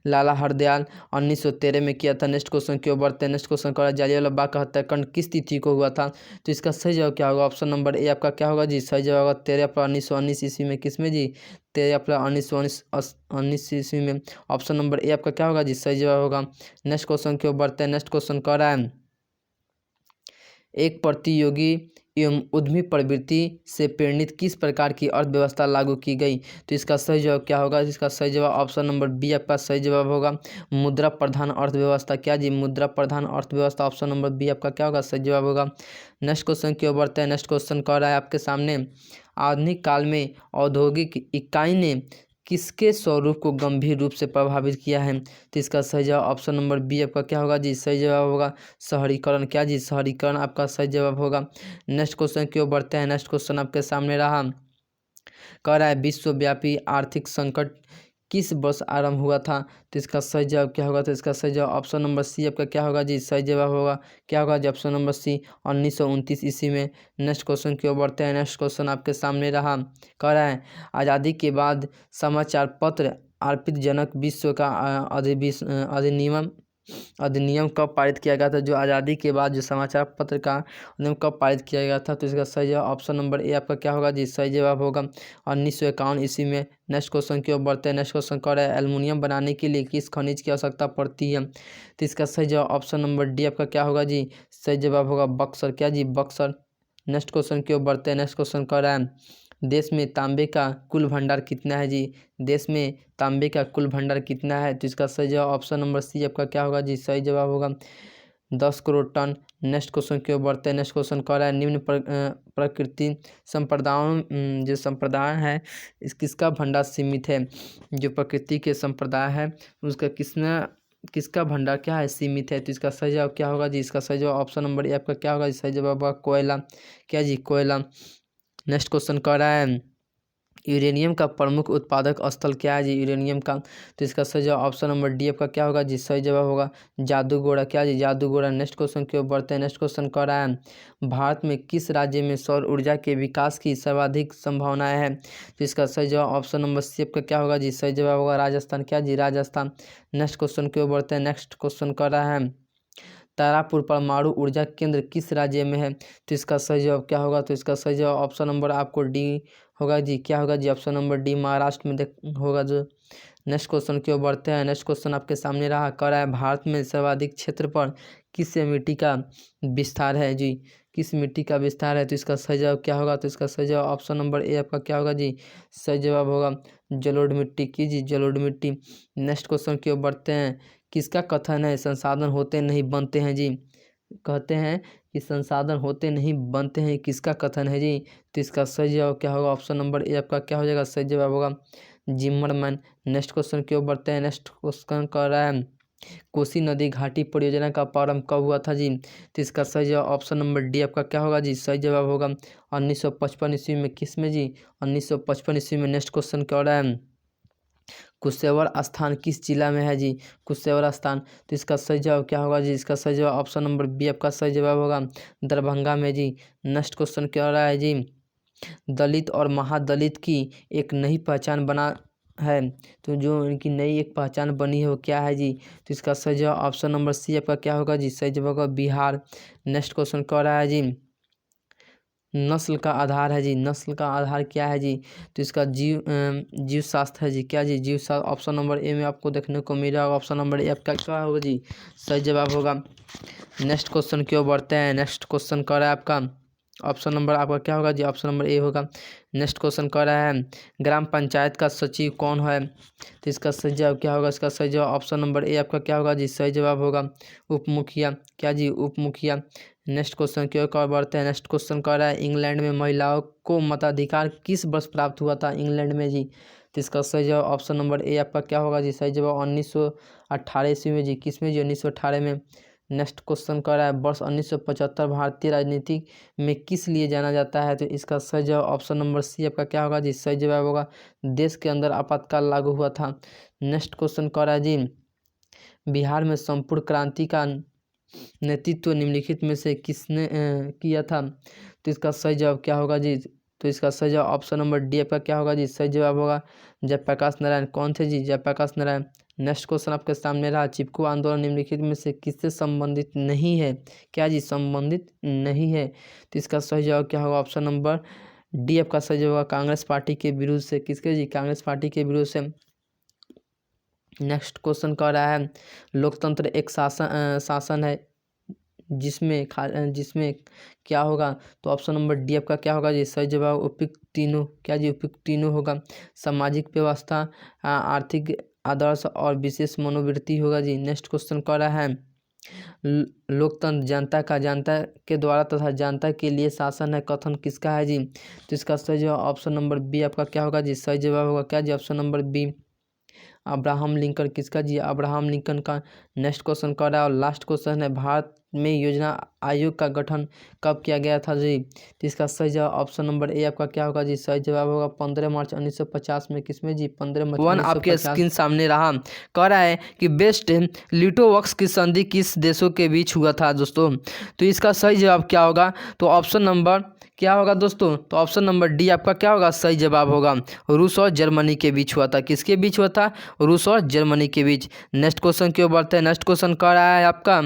लाला हरदयाल 1913 में किया था। नेक्स्ट क्वेश्चन की ओर बढ़ते हैं। नेक्स्ट क्वेश्चन का जालियांवाला बाग का हत्याकांड किस तिथि को हुआ था? तो इसका सही जवाब क्या होगा? ऑप्शन नंबर ए आपका क्या होगा जी? सही जवाब होगा 13 अप्रैल 1919 ईस्वी में। किस में जी? 13 अप्रैल 1919 ईस्वी में। ऑप्शन नंबर ए आपका क्या होगा जी? सही जवाब होगा। नेक्स्ट क्वेश्चन की ओर बढ़ते हैं। नेक्स्ट क्वेश्चन कह रहा है एक प्रतियोगी एवं उद्यमी प्रवृत्ति से प्रेरित किस प्रकार की अर्थव्यवस्था लागू की गई? तो इसका सही जवाब क्या होगा? इसका सही जवाब ऑप्शन नंबर बी आपका सही जवाब होगा मुद्रा प्रधान अर्थव्यवस्था। क्या जी? मुद्रा प्रधान अर्थव्यवस्था। ऑप्शन नंबर बी आपका क्या होगा? सही जवाब होगा। नेक्स्ट क्वेश्चन की ओर बढ़ते हैं। नेक्स्ट क्वेश्चन कह रहा है आपके सामने आधुनिक काल में औद्योगिक इकाई ने किसके स्वरूप को गंभीर रूप से प्रभावित किया है? तो इसका सही जवाब ऑप्शन नंबर बी आपका क्या होगा जी? सही जवाब होगा शहरीकरण। क्या जी? शहरीकरण आपका सही जवाब होगा। नेक्स्ट क्वेश्चन की ओर बढ़ते हैं। नेक्स्ट क्वेश्चन आपके सामने रहा, कह रहा है विश्वव्यापी आर्थिक संकट किस वर्ष आरंभ हुआ था? तो इसका सही जवाब क्या होगा? तो इसका सही जवाब ऑप्शन नंबर सी आपका क्या होगा जी? सही जवाब होगा क्या होगा जी? ऑप्शन नंबर सी 1929 ईस्वी में। नेक्स्ट क्वेश्चन की ओर बढ़ते हैं। नेक्स्ट क्वेश्चन आपके सामने रहा, कह रहा है आज़ादी के बाद समाचार पत्र अर्पित जनक विश्व का अधिनियम कब पारित किया गया था? जो आज़ादी के बाद जो समाचार पत्र का अधिनियम कब पारित किया गया था? तो इसका सही जवाब ऑप्शन नंबर ए आपका क्या होगा जी? सही जवाब होगा 1951 ईस्वी में। नेक्स्ट क्वेश्चन की ओर बढ़ते हैं। नेक्स्ट क्वेश्चन कह रहा है एल्युमिनियम बनाने के लिए किस खनिज की आवश्यकता पड़ती है? तो इसका सही जवाब ऑप्शन नंबर डी आपका क्या होगा जी? सही जवाब होगा बक्सर। क्या जी? बक्सर। नेक्स्ट क्वेश्चन की ओर बढ़ते हैं। नेक्स्ट क्वेश्चन कह रहा है देश में तांबे का कुल भंडार कितना है जी? देश में तांबे का कुल भंडार कितना है? तो इसका सही जवाब ऑप्शन नंबर सी आपका क्या होगा जी? सही जवाब होगा 10 करोड़ टन। नेक्स्ट क्वेश्चन की ओर बढ़ते हैं। नेक्स्ट क्वेश्चन कह रहा है निम्न प्रकृति संप्रदायों जो संप्रदाय है इस किसका भंडार सीमित है? जो प्रकृति के संप्रदाय है उसका किसका भंडार क्या है? सीमित है। तो इसका सही जवाब क्या होगा जी? इसका सही जवाब ऑप्शन नंबर ए आपका क्या होगा? सही जवाब होगा कोयला। क्या जी? कोयला। नेक्स्ट क्वेश्चन कह रहा है यूरेनियम का प्रमुख उत्पादक स्थल क्या है जी? यूरेनियम का। तो इसका सही जवाब ऑप्शन नंबर डी आपका क्या होगा जी? सही जवाब होगा जादूगोड़ा। क्या जी? जादूगोड़ा। नेक्स्ट क्वेश्चन की ओर बढ़ते हैं। नेक्स्ट क्वेश्चन कह रहा है भारत में किस राज्य में सौर ऊर्जा के विकास की सर्वाधिक संभावनाएं हैं? तो इसका सही जवाब ऑप्शन नंबर सी आपका क्या होगा जी? सही जवाब होगा राजस्थान। क्या जी? राजस्थान। नेक्स्ट क्वेश्चन की ओर बढ़ते हैं। नेक्स्ट क्वेश्चन कह रहा है तारापुर परमाणु ऊर्जा केंद्र किस राज्य में है? तो इसका सही जवाब क्या होगा? तो इसका सही जवाब ऑप्शन नंबर आपको डी होगा जी। क्या होगा जी? ऑप्शन नंबर डी महाराष्ट्र में होगा जो। नेक्स्ट क्वेश्चन की ओर बढ़ते हैं। नेक्स्ट क्वेश्चन आपके सामने रहा, कह रहा है भारत में सर्वाधिक क्षेत्र पर किस मिट्टी का विस्तार है जी? किस मिट्टी का विस्तार है? तो इसका सही जवाब क्या होगा? तो इसका सही जवाब ऑप्शन नंबर ए आपका क्या होगा जी? सही जवाब होगा जलोढ़ मिट्टी की जी, जलोढ़ मिट्टी। नेक्स्ट क्वेश्चन की ओर बढ़ते हैं। किसका कथन है संसाधन होते नहीं बनते हैं जी? कहते हैं कि संसाधन होते नहीं बनते हैं, किसका कथन है जी? तो इसका सही जवाब क्या होगा? ऑप्शन नंबर ए आपका क्या हो जाएगा? सही जवाब होगा जिम्मरमैन। नेक्स्ट क्वेश्चन की ओर बढ़ते हैं। नेक्स्ट क्वेश्चन कह रहा है कोसी नदी घाटी परियोजना का प्रारंभ कब हुआ था जी? तो इसका सही जवाब ऑप्शन नंबर डी आपका क्या होगा जी? सही जवाब होगा 1955 ईस्वी में। किस में जी? 1955 ईस्वी में। नेक्स्ट क्वेश्चन कह रहा है कुशेवर स्थान किस जिला में है जी? कुशेवर स्थान। तो इसका सही जवाब क्या होगा जी? इसका सही जवाब ऑप्शन नंबर बी आपका सही जवाब होगा दरभंगा में जी। नेक्स्ट क्वेश्चन क्या रहा है जी? दलित और महादलित की एक नई पहचान बना है, तो जो इनकी नई एक पहचान बनी है वो क्या है जी? तो इसका सही जवाब ऑप्शन नंबर सी आपका क्या होगा जी? सही जवाब होगा बिहार। नेक्स्ट क्वेश्चन कह रहा है जी नस्ल का आधार है जी। नस्ल का आधार क्या है जी? तो इसका जीव शास्त्र है जी। क्या जी? जीव शास्त्र। ऑप्शन नंबर ए में आपको देखने को मिल रहा होगा। ऑप्शन नंबर ए आपका क्या होगा जी? सही जवाब होगा। नेक्स्ट क्वेश्चन की ओर बढ़ते हैं। नेक्स्ट क्वेश्चन कह रहा है आपका ऑप्शन नंबर आपका क्या होगा जी? ऑप्शन नंबर ए होगा। नेक्स्ट क्वेश्चन कह रहा है ग्राम पंचायत का सचिव कौन है? तो इसका सही जवाब क्या होगा? इसका सही जवाब ऑप्शन नंबर ए आपका क्या होगा जी? सही जवाब होगा उप मुखिया। क्या जी? उप मुखिया। नेक्स्ट क्वेश्चन की ओर बढ़ते हैं। नेक्स्ट क्वेश्चन कह रहा है इंग्लैंड में महिलाओं को मताधिकार किस वर्ष प्राप्त हुआ था इंग्लैंड में जी? तो इसका सही जवाब ऑप्शन नंबर ए आपका क्या होगा जी? सही जवाब 1918 ईस्वी में जी। किस में जी? 1918 में। नेक्स्ट क्वेश्चन कह रहा है वर्ष 1975 भारतीय राजनीति में किस लिए जाना जाता है? तो इसका सही जवाब ऑप्शन नंबर सी आपका क्या होगा जी? सही जवाब होगा देश के अंदर आपातकाल लागू हुआ था। नेक्स्ट क्वेश्चन कह रहा है जी बिहार में संपूर्ण क्रांति का नेतृत्व निम्नलिखित में से किसने किया था? तो इसका सही जवाब क्या होगा जी? तो इसका सही जवाब ऑप्शन नंबर डी आपका क्या होगा जी? सही जवाब होगा जयप्रकाश नारायण। कौन थे जी? जयप्रकाश नारायण। नेक्स्ट क्वेश्चन आपके सामने रहा चिपको आंदोलन निम्नलिखित में से किससे संबंधित नहीं है? क्या जी? संबंधित नहीं है। तो इसका सही जवाब क्या होगा? ऑप्शन नंबर डी आपका सही जवाब होगा कांग्रेस पार्टी के विरुद्ध से। किसके जी? कांग्रेस पार्टी के विरुद्ध से। नेक्स्ट क्वेश्चन कह रहा है लोकतंत्र एक शासन है जिसमें क्या होगा? तो ऑप्शन नंबर डी आपका क्या होगा जी? सही जवाब उपयुक्त तीनों। क्या जी? उपयुक्त तीनों होगा सामाजिक व्यवस्था, आर्थिक आदर्श और विशेष मनोवृत्ति होगा जी। नेक्स्ट क्वेश्चन कह रहा है लोकतंत्र जनता के द्वारा तथा जनता के लिए शासन है कथन किसका है जी? तो इसका सही जवाब ऑप्शन नंबर बी आपका क्या होगा जी? सही जवाब होगा क्या जी? Option number B Abraham Lincoln. किसका जी? अब्राहम लिंकन का। नेक्स्ट क्वेश्चन कर रहा है और लास्ट क्वेश्चन है भारत में योजना आयोग का गठन कब किया गया था जी? तो इसका सही जवाब ऑप्शन नंबर ए आपका क्या होगा जी? सही जवाब होगा 15 मार्च 1950 में। किसमें जी? 15 मार्च 1950। आपके स्क्रीन सामने रहा, कह रहा है कि बेस्ट लिटोवक्स की संधि किस देशों के बीच हुआ था दोस्तों? तो इसका सही जवाब क्या होगा? तो ऑप्शन नंबर क्या होगा दोस्तों? तो ऑप्शन नंबर डी आपका क्या होगा? सही जवाब होगा रूस और जर्मनी के बीच हुआ था। किसके बीच हुआ था? रूस और जर्मनी के बीच। नेक्स्ट क्वेश्चन की ओर बढ़ते हैं। नेक्स्ट क्वेश्चन कह रहा है आपका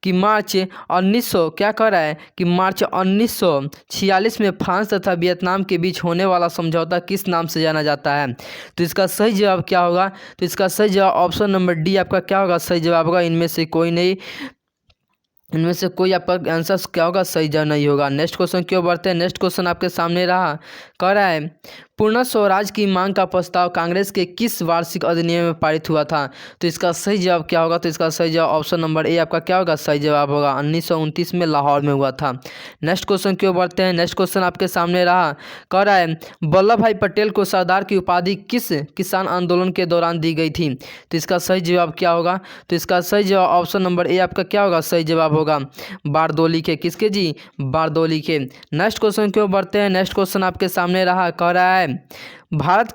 कि मार्च 1900 क्या कह रहा है कि मार्च 1946 में फ्रांस तथा वियतनाम के बीच होने वाला समझौता किस नाम से जाना जाता है? तो इसका सही जवाब क्या होगा? तो इसका सही जवाब ऑप्शन नंबर डी आपका क्या होगा? सही जवाब होगा इनमें से कोई नहीं, इनमें से कोई आपका आंसर क्या होगा? सही जवाब नहीं होगा। नेक्स्ट क्वेश्चन क्यों बढ़ते हैं। नेक्स्ट क्वेश्चन आपके सामने रहा, कह रहा है पूर्ण स्वराज की मांग का प्रस्ताव कांग्रेस के किस वार्षिक अधिनियम में पारित हुआ था? तो इसका सही जवाब क्या होगा? तो इसका सही जवाब ऑप्शन नंबर ए आपका क्या होगा? सही जवाब होगा 1929 में लाहौर में हुआ था। नेक्स्ट क्वेश्चन क्यों बढ़ते हैं। नेक्स्ट क्वेश्चन आपके सामने रहा, कह रहा है वल्लभ भाई पटेल को सरदार की उपाधि किस किसान आंदोलन के दौरान दी गई थी? तो इसका सही जवाब क्या होगा? तो इसका सही जवाब ऑप्शन नंबर ए आपका क्या होगा? सही जवाब होगा बारदोली के। किसके जी? बारदोली के। नेक्स्ट क्वेश्चन क्यों बढ़ते हैं। नेक्स्ट क्वेश्चन आपके सामने रहा, कह रहा है भारत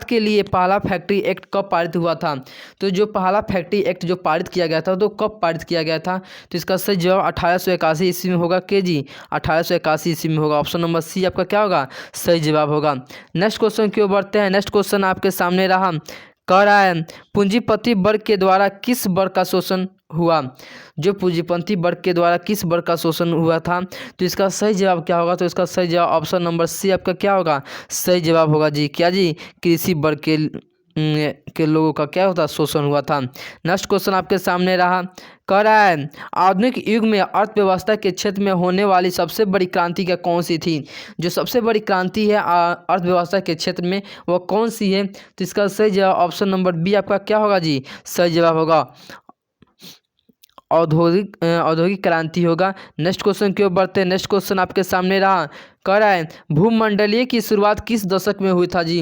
के लिए पहला फैक्ट्री एक्ट कब पारित हुआ था? तो जो पहला फैक्ट्री एक्ट जो पारित किया गया था तो कब पारित किया गया था? तो इसका सही जवाब 1881 ईस्वी में होगा। के जी? 1881 ईस्वी में होगा। ऑप्शन नंबर सी आपका क्या होगा? सही जवाब होगा। नेक्स्ट क्वेश्चन क्यों बढ़ते हैं। नेक्स्ट क्वेश्चन आपके सामने रहा, कह रहा है पूंजीपति वर्ग के द्वारा किस वर्ग का शोषण हुआ। जो पूंजीपति वर्ग के द्वारा किस वर्ग का शोषण हुआ था, तो इसका सही जवाब क्या होगा, तो इसका सही जवाब ऑप्शन नंबर सी आपका क्या होगा, सही जवाब होगा जी। क्या जी, कृषि वर्ग के लोगों का क्या होता, शोषण हुआ था। नेक्स्ट क्वेश्चन आपके सामने रहा, कह रहा है आधुनिक युग में अर्थव्यवस्था के क्षेत्र में होने वाली सबसे बड़ी क्रांति क्या कौन सी थी। जो सबसे बड़ी क्रांति है अर्थव्यवस्था के क्षेत्र में, वह कौन सी है, तो इसका सही जवाब ऑप्शन नंबर बी आपका क्या होगा जी, सही जवाब होगा औद्योगिक क्रांति होगा। नेक्स्ट क्वेश्चन की ओर बढ़ते हैं। नेक्स्ट क्वेश्चन आपके सामने रहा, कह रहा है भूमंडलीय की शुरुआत किस दशक में हुई था जी।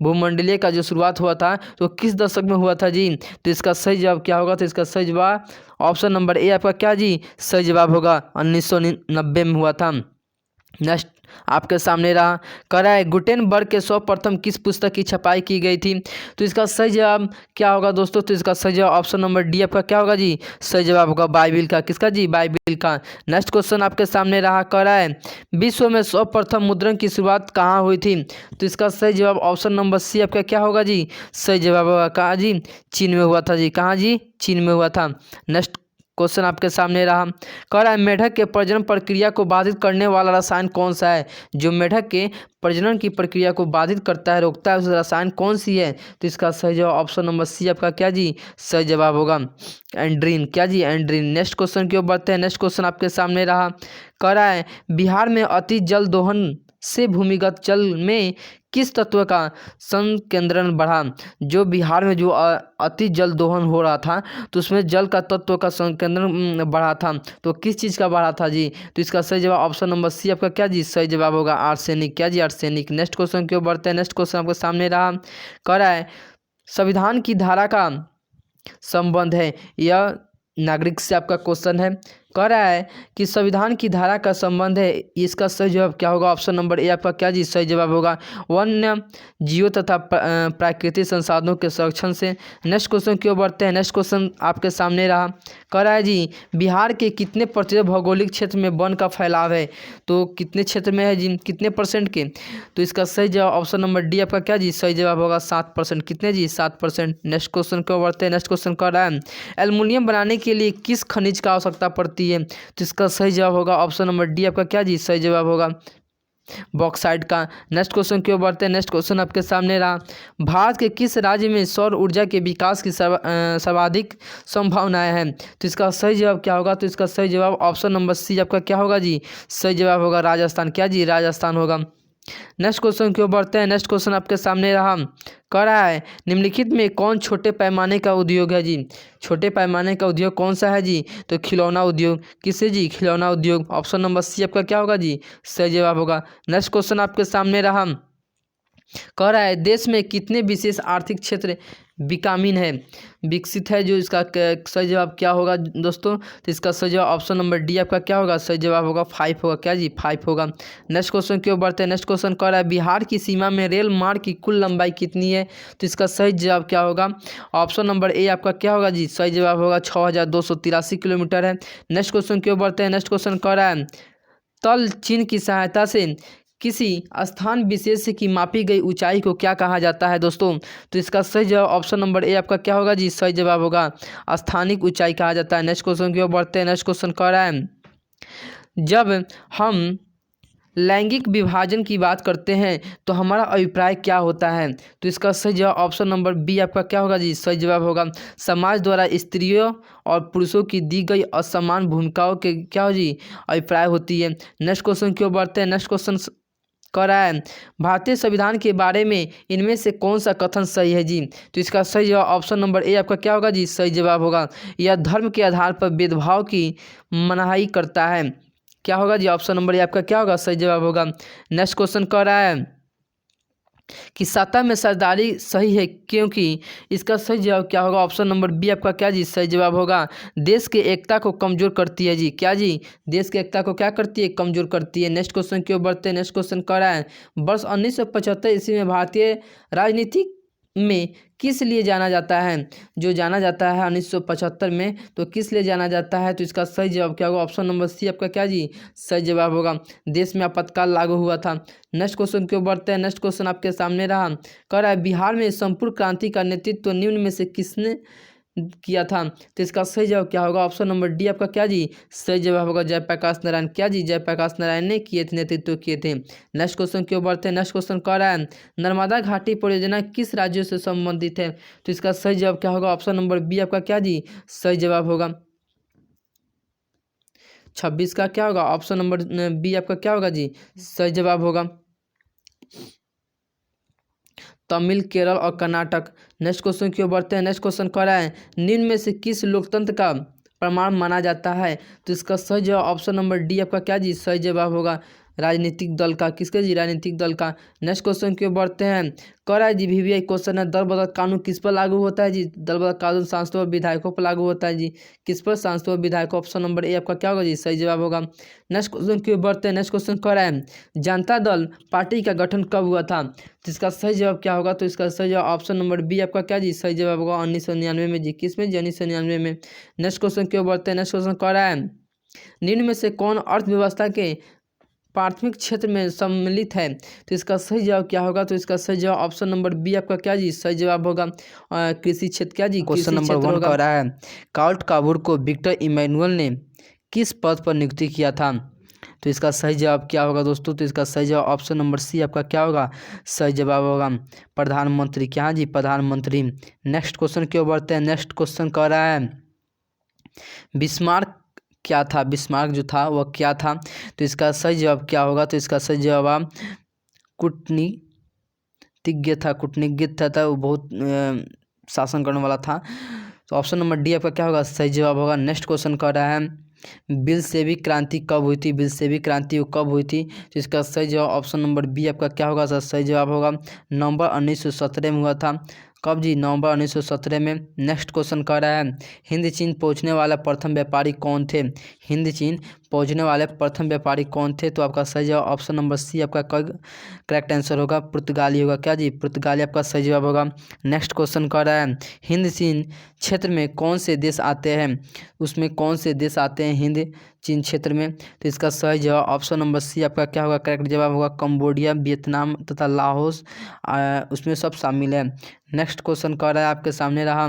भूमंडलीय का जो शुरुआत हुआ था तो किस दशक में हुआ था जी, तो इसका सही जवाब क्या होगा, तो इसका सही जवाब ऑप्शन नंबर ए आपका क्या जी, सही जवाब होगा 1990 में हुआ था। नेक्स्ट आपके सामने रहा, कह रहा है गुटेनबर्ग के सर्वप्रथम किस पुस्तक की छपाई की गई थी, तो इसका सही जवाब क्या होगा दोस्तों, तो इसका सही जवाब ऑप्शन नंबर डी आपका क्या होगा जी, सही जवाब होगा बाइबिल का। किसका जी, बाइबिल का। नेक्स्ट क्वेश्चन आपके सामने रहा, कह रहा है विश्व में सर्वप्रथम मुद्रण की शुरुआत कहाँ हुई थी, तो इसका सही जवाब ऑप्शन नंबर सी आपका क्या होगा जी, सही जवाब होगा कहाँ जी, चीन में हुआ था जी। कहाँ जी, चीन में हुआ था। नेक्स्ट क्वेश्चन आपके सामने रहा, कह रहा है मेढक के प्रजनन प्रक्रिया को बाधित करने वाला रसायन कौन सा है। जो मेढक के प्रजनन की प्रक्रिया को बाधित करता है, रोकता है, उस रसायन कौन सी है, तो इसका सही जवाब ऑप्शन नंबर सी आपका क्या जी, सही जवाब होगा एंड्रीन। क्या जी, एंड्रीन। नेक्स्ट क्वेश्चन की ओर बढ़ते हैं। नेक्स्ट क्वेश्चन आपके सामने रहा, कह रहा है बिहार में अति जल दोहन से भूमिगत जल में किस तत्व का संकेंद्रण बढ़ा। जो बिहार में जो अति जल दोहन हो रहा था, तो उसमें जल का तत्व का संकेंद्रण बढ़ा था, तो किस चीज़ का बढ़ा था जी, तो इसका सही जवाब ऑप्शन नंबर सी आपका क्या जी, सही जवाब होगा आर्सेनिक। क्या जी, आर्सेनिक। नेक्स्ट क्वेश्चन की ओर बढ़ते हैं। नेक्स्ट क्वेश्चन आपके सामने रहा, कह रहा है संविधान की धारा का संबंध है, यह नागरिक से आपका क्वेश्चन है। कह रहा है कि संविधान की धारा का संबंध है, इसका सही जवाब क्या होगा, ऑप्शन नंबर ए आपका क्या जी, सही जवाब होगा वन्य जीव तथा प्राकृतिक संसाधनों के संरक्षण से। नेक्स्ट क्वेश्चन की ओर बढ़ते हैं। नेक्स्ट क्वेश्चन आपके सामने रहा, कह रहा है जी बिहार के कितने प्रतिशत भौगोलिक क्षेत्र में वन का फैलाव है, तो कितने क्षेत्र में है जी, कितने परसेंट के, तो इसका सही जवाब ऑप्शन नंबर डी आपका क्या जी, सही जवाब होगा 7%। कितने जी, 7%। नेक्स्ट क्वेश्चन की ओर बढ़ते हैं। नेक्स्ट क्वेश्चन कह रहा है एल्युमिनियम बनाने के लिए किस खनिज का आवश्यकता पड़ती है, तो इसका सही जवाब होगा ऑप्शन नंबर डी आपका क्या जी, सही जवाब होगा बॉक्साइट का। नेक्स्ट क्वेश्चन की ओर बढ़ते हैं। नेक्स्ट क्वेश्चन आपके सामने रहा, भारत के किस राज्य में सौर ऊर्जा के विकास की सर्वाधिक संभावनाएं हैं, तो इसका सही जवाब क्या होगा, तो इसका सही जवाब ऑप्शन नंबर सी आपका क्या होगा जी, सही जवाब होगा राजस्थान। क्या जी, राजस्थान होगा। नेक्स्ट क्वेश्चन की ओर बढ़ते हैं। नेक्स्ट क्वेश्चन आपके सामने रहा, कह रहा है निम्नलिखित में कौन छोटे पैमाने का उद्योग है जी। छोटे पैमाने का उद्योग कौन सा है जी, तो खिलौना उद्योग। किससे जी, खिलौना उद्योग। ऑप्शन नंबर सी आपका क्या होगा जी, सही जवाब होगा। नेक्स्ट क्वेश्चन आपके सामने रहा, कह रहा है देश में कितने विशेष आर्थिक क्षेत्र विकामीन है, विकसित है, जो इसका सही जवाब क्या होगा दोस्तों, तो इसका सही जवाब ऑप्शन नंबर डी आपका क्या होगा, सही जवाब होगा 5 होगा। क्या जी, 5 होगा। नेक्स्ट क्वेश्चन की ओर बढ़ते हैं। नेक्स्ट क्वेश्चन कह रहा है बिहार की सीमा में रेल मार्ग की कुल लंबाई कितनी है, तो इसका सही जवाब क्या होगा, ऑप्शन नंबर ए आपका क्या होगा जी, सही जवाब होगा 6283 किलोमीटर है। नेक्स्ट क्वेश्चन की ओर बढ़ते हैं। नेक्स्ट क्वेश्चन कह रहा है तल चिन्ह की सहायता से किसी स्थान विशेष की मापी गई ऊंचाई को क्या कहा जाता है दोस्तों, तो इसका सही जवाब ऑप्शन नंबर ए आपका क्या होगा जी, सही जवाब होगा स्थानिक ऊंचाई कहा जाता है। नेक्स्ट क्वेश्चन की ओर बढ़ते हैं। नेक्स्ट क्वेश्चन कह रहा है जब हम लैंगिक विभाजन की बात करते हैं तो हमारा अभिप्राय क्या होता है, तो इसका सही जवाब ऑप्शन नंबर बी आपका क्या होगा जी, सही जवाब होगा समाज द्वारा स्त्रियों और पुरुषों की दी गई असमान भूमिकाओं के क्या हो जी, अभिप्राय होती है। नेक्स्ट क्वेश्चन की ओर बढ़ते हैं। नेक्स्ट क्वेश्चन कह रहा है भारतीय संविधान के बारे में इनमें से कौन सा कथन सही है जी, तो इसका सही जवाब ऑप्शन नंबर ए आपका क्या होगा जी, सही जवाब होगा यह धर्म के आधार पर भेदभाव की मनाही करता है। क्या होगा जी, ऑप्शन नंबर ए आपका क्या होगा, सही जवाब होगा। नेक्स्ट क्वेश्चन कह रहा है कि सत्ता में सरदारी सही है क्योंकि, इसका सही जवाब क्या होगा, ऑप्शन नंबर बी आपका क्या जी, सही जवाब होगा देश की एकता को कमजोर करती है जी। क्या जी, देश की एकता को क्या करती है, कमजोर करती है। नेक्स्ट क्वेश्चन की ओर बढ़ते हैं। नेक्स्ट क्वेश्चन कह रहा है वर्ष 1975 ईस्वी में भारतीय राजनीतिक में किस लिए जाना जाता है? जो जाना जाता है 1975 में, तो किस लिए जाना जाता है? तो इसका सही जवाब क्या होगा? ऑप्शन नंबर सी आपका क्या जी सही जवाब होगा। देश में आपातकाल लागू हुआ था। नेक्स्ट क्वेश्चन क्यों बढ़ते हैं? नेक्स्ट क्वेश्चन आपके सामने रहा, कह रहा है बिहार में संपूर्ण क्रांति का नेतृत्व निम्न में से किसने किया था? तो इसका सही जवाब क्या होगा? ऑप्शन नंबर डी आपका क्या जी सही जवाब होगा। जयप्रकाश नारायण क्या जी जयप्रकाश नारायण ने किए थे, नेतृत्व किए थे। नेक्स्ट क्वेश्चन क्यों बढ़ते हैं? नेक्स्ट क्वेश्चन कह रहा है नर्मदा घाटी परियोजना किस राज्यों से संबंधित है? तो इसका सही जवाब क्या होगा? ऑप्शन नंबर बी आपका क्या जी सही जवाब होगा। 26 का क्या होगा? ऑप्शन नंबर बी आपका क्या होगा जी सही जवाब होगा। तमिल, केरल और कर्नाटक। नेक्स्ट क्वेश्चन क्यों बढ़ते हैं? नेक्स्ट क्वेश्चन कह रहा है निम्न में से किस लोकतंत्र का प्रमाण माना जाता है? तो इसका सही जवाब ऑप्शन नंबर डी आपका क्या जी सही जवाब होगा। राजनीतिक दल का, किसके जी राजनीतिक दल का। नेक्स्ट क्वेश्चन क्यों बढ़ते हैं? कह रहा है जी वीवीआई क्वेश्चन है, दल बदल कानून किस पर लागू होता है जी? दल बदल कानून सांसदों और विधायकों पर लागू होता है जी। किस पर? सांसदों और विधायकों। ऑप्शन नंबर ए आपका क्या होगा जी सही जवाब होगा। नेक्स्ट क्वेश्चन क्यों बढ़ते हैं? नेक्स्ट क्वेश्चन कह रहा है जनता दल पार्टी का गठन कब हुआ था? तो इसका सही जवाब क्या होगा? तो इसका सही जवाब ऑप्शन नंबर बी आपका क्या जी सही जवाब होगा। 1999 में जी। किस में जी? 1999 में। नेक्स्ट क्वेश्चन क्यों बढ़ते हैं? नेक्स्ट क्वेश्चन कह रहा है निम्न में से कौन अर्थव्यवस्था के प्राथमिक क्षेत्र में सम्मिलित है? तो इसका सही जवाब क्या होगा? तो इसका सही जवाब ऑप्शन नंबर बी आपका क्या जी सही जवाब होगा। कृषि क्षेत्र क्या जी क्वेश्चन नंबर 1 कह रहा है कार्ल काबूर को विक्टर इमैनुअल ने किस पद पर नियुक्ति किया था? तो इसका सही जवाब क्या होगा दोस्तों? तो इसका सही जवाब ऑप्शन नंबर सी आपका क्या होगा सही जवाब होगा प्रधानमंत्री। क्या जी प्रधानमंत्री। नेक्स्ट क्वेश्चन क्यों बढ़ते हैं? नेक्स्ट क्वेश्चन कह रहा है बिस्मार्क क्या था? बिस्मार्क जो था वह क्या था? तो इसका सही जवाब क्या होगा? तो इसका सही जवाब कूटनीतिज्ञ था। कूटनीतिज्ञ था वो बहुत शासन करने वाला था। तो ऑप्शन नंबर डी आपका क्या होगा सही जवाब होगा। नेक्स्ट क्वेश्चन कह रहा है बिलशेविक क्रांति कब हुई थी? बिलशेविक क्रांति वो कब हुई थी? तो इसका सही जवाब ऑप्शन नंबर बी आपका क्या होगा सर सही जवाब होगा नवंबर 1917 में हुआ था। कब जी? नवंबर 1917 में। नेक्स्ट क्वेश्चन कह रहा है हिंद चीन पहुंचने वाला प्रथम व्यापारी कौन थे? हिंद चीन पहुंचने वाले प्रथम व्यापारी कौन थे? तो आपका सही जवाब ऑप्शन नंबर सी आपका करेक्ट आंसर होगा पुर्तगाली होगा। क्या जी पुर्तगाली आपका सही जवाब होगा। नेक्स्ट क्वेश्चन कह रहा है हिंद चीन क्षेत्र में कौन से देश आते हैं? उसमें कौन से देश आते हैं हिंद चीन क्षेत्र में? तो इसका सही जवाब ऑप्शन नंबर सी आपका क्या होगा करेक्ट जवाब होगा कंबोडिया, वियतनाम तथा लाओस उसमें सब शामिल है। नेक्स्ट क्वेश्चन कह रहा है आपके सामने रहा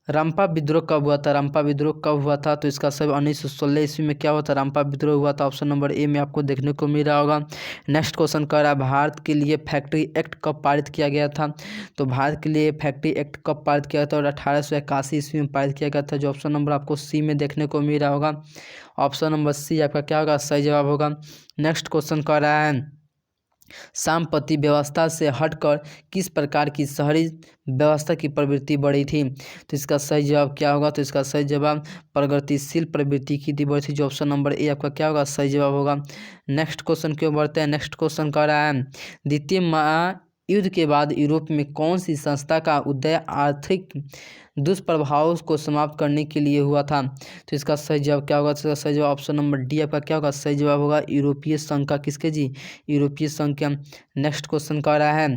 रंपा विद्रोह कब हुआ था? रंपा विद्रोह कब हुआ था? तो इसका सब 1916 ईस्वी में क्या हुआ था? रंपा विद्रोह हुआ था। ऑप्शन नंबर ए में आपको देखने को मिल रहा होगा। नेक्स्ट क्वेश्चन कह रहा है भारत के लिए फैक्ट्री एक्ट कब पारित किया गया था? तो भारत के लिए फैक्ट्री एक्ट कब पारित किया था? और 1881 ईस्वी में पारित किया गया था, जो ऑप्शन नंबर आपको सी में देखने को मिल रहा होगा। ऑप्शन नंबर सी आपका क्या होगा सही जवाब होगा। नेक्स्ट क्वेश्चन कह रहा है साम्प्रति व्यवस्था से हटकर किस प्रकार की शहरी व्यवस्था की प्रवृत्ति बढ़ी थी? तो इसका सही जवाब क्या होगा? तो इसका सही जवाब प्रगतिशील प्रवृत्ति की बढ़ी थी, जो ऑप्शन नंबर ए आपका क्या होगा सही जवाब होगा। नेक्स्ट क्वेश्चन क्यों बढ़ते हैं? नेक्स्ट क्वेश्चन कह रहा है द्वितीय महायुद्ध के बाद यूरोप में कौन सी संस्था का उदय आर्थिक दुष्प्रभावों को समाप्त करने के लिए हुआ था? तो इसका सही जवाब क्या होगा? तो इसका सही जवाब ऑप्शन नंबर डी आपका क्या होगा सही जवाब होगा यूरोपीय संघ का। किसके जी? यूरोपीय संघ का। नेक्स्ट क्वेश्चन कह रहा है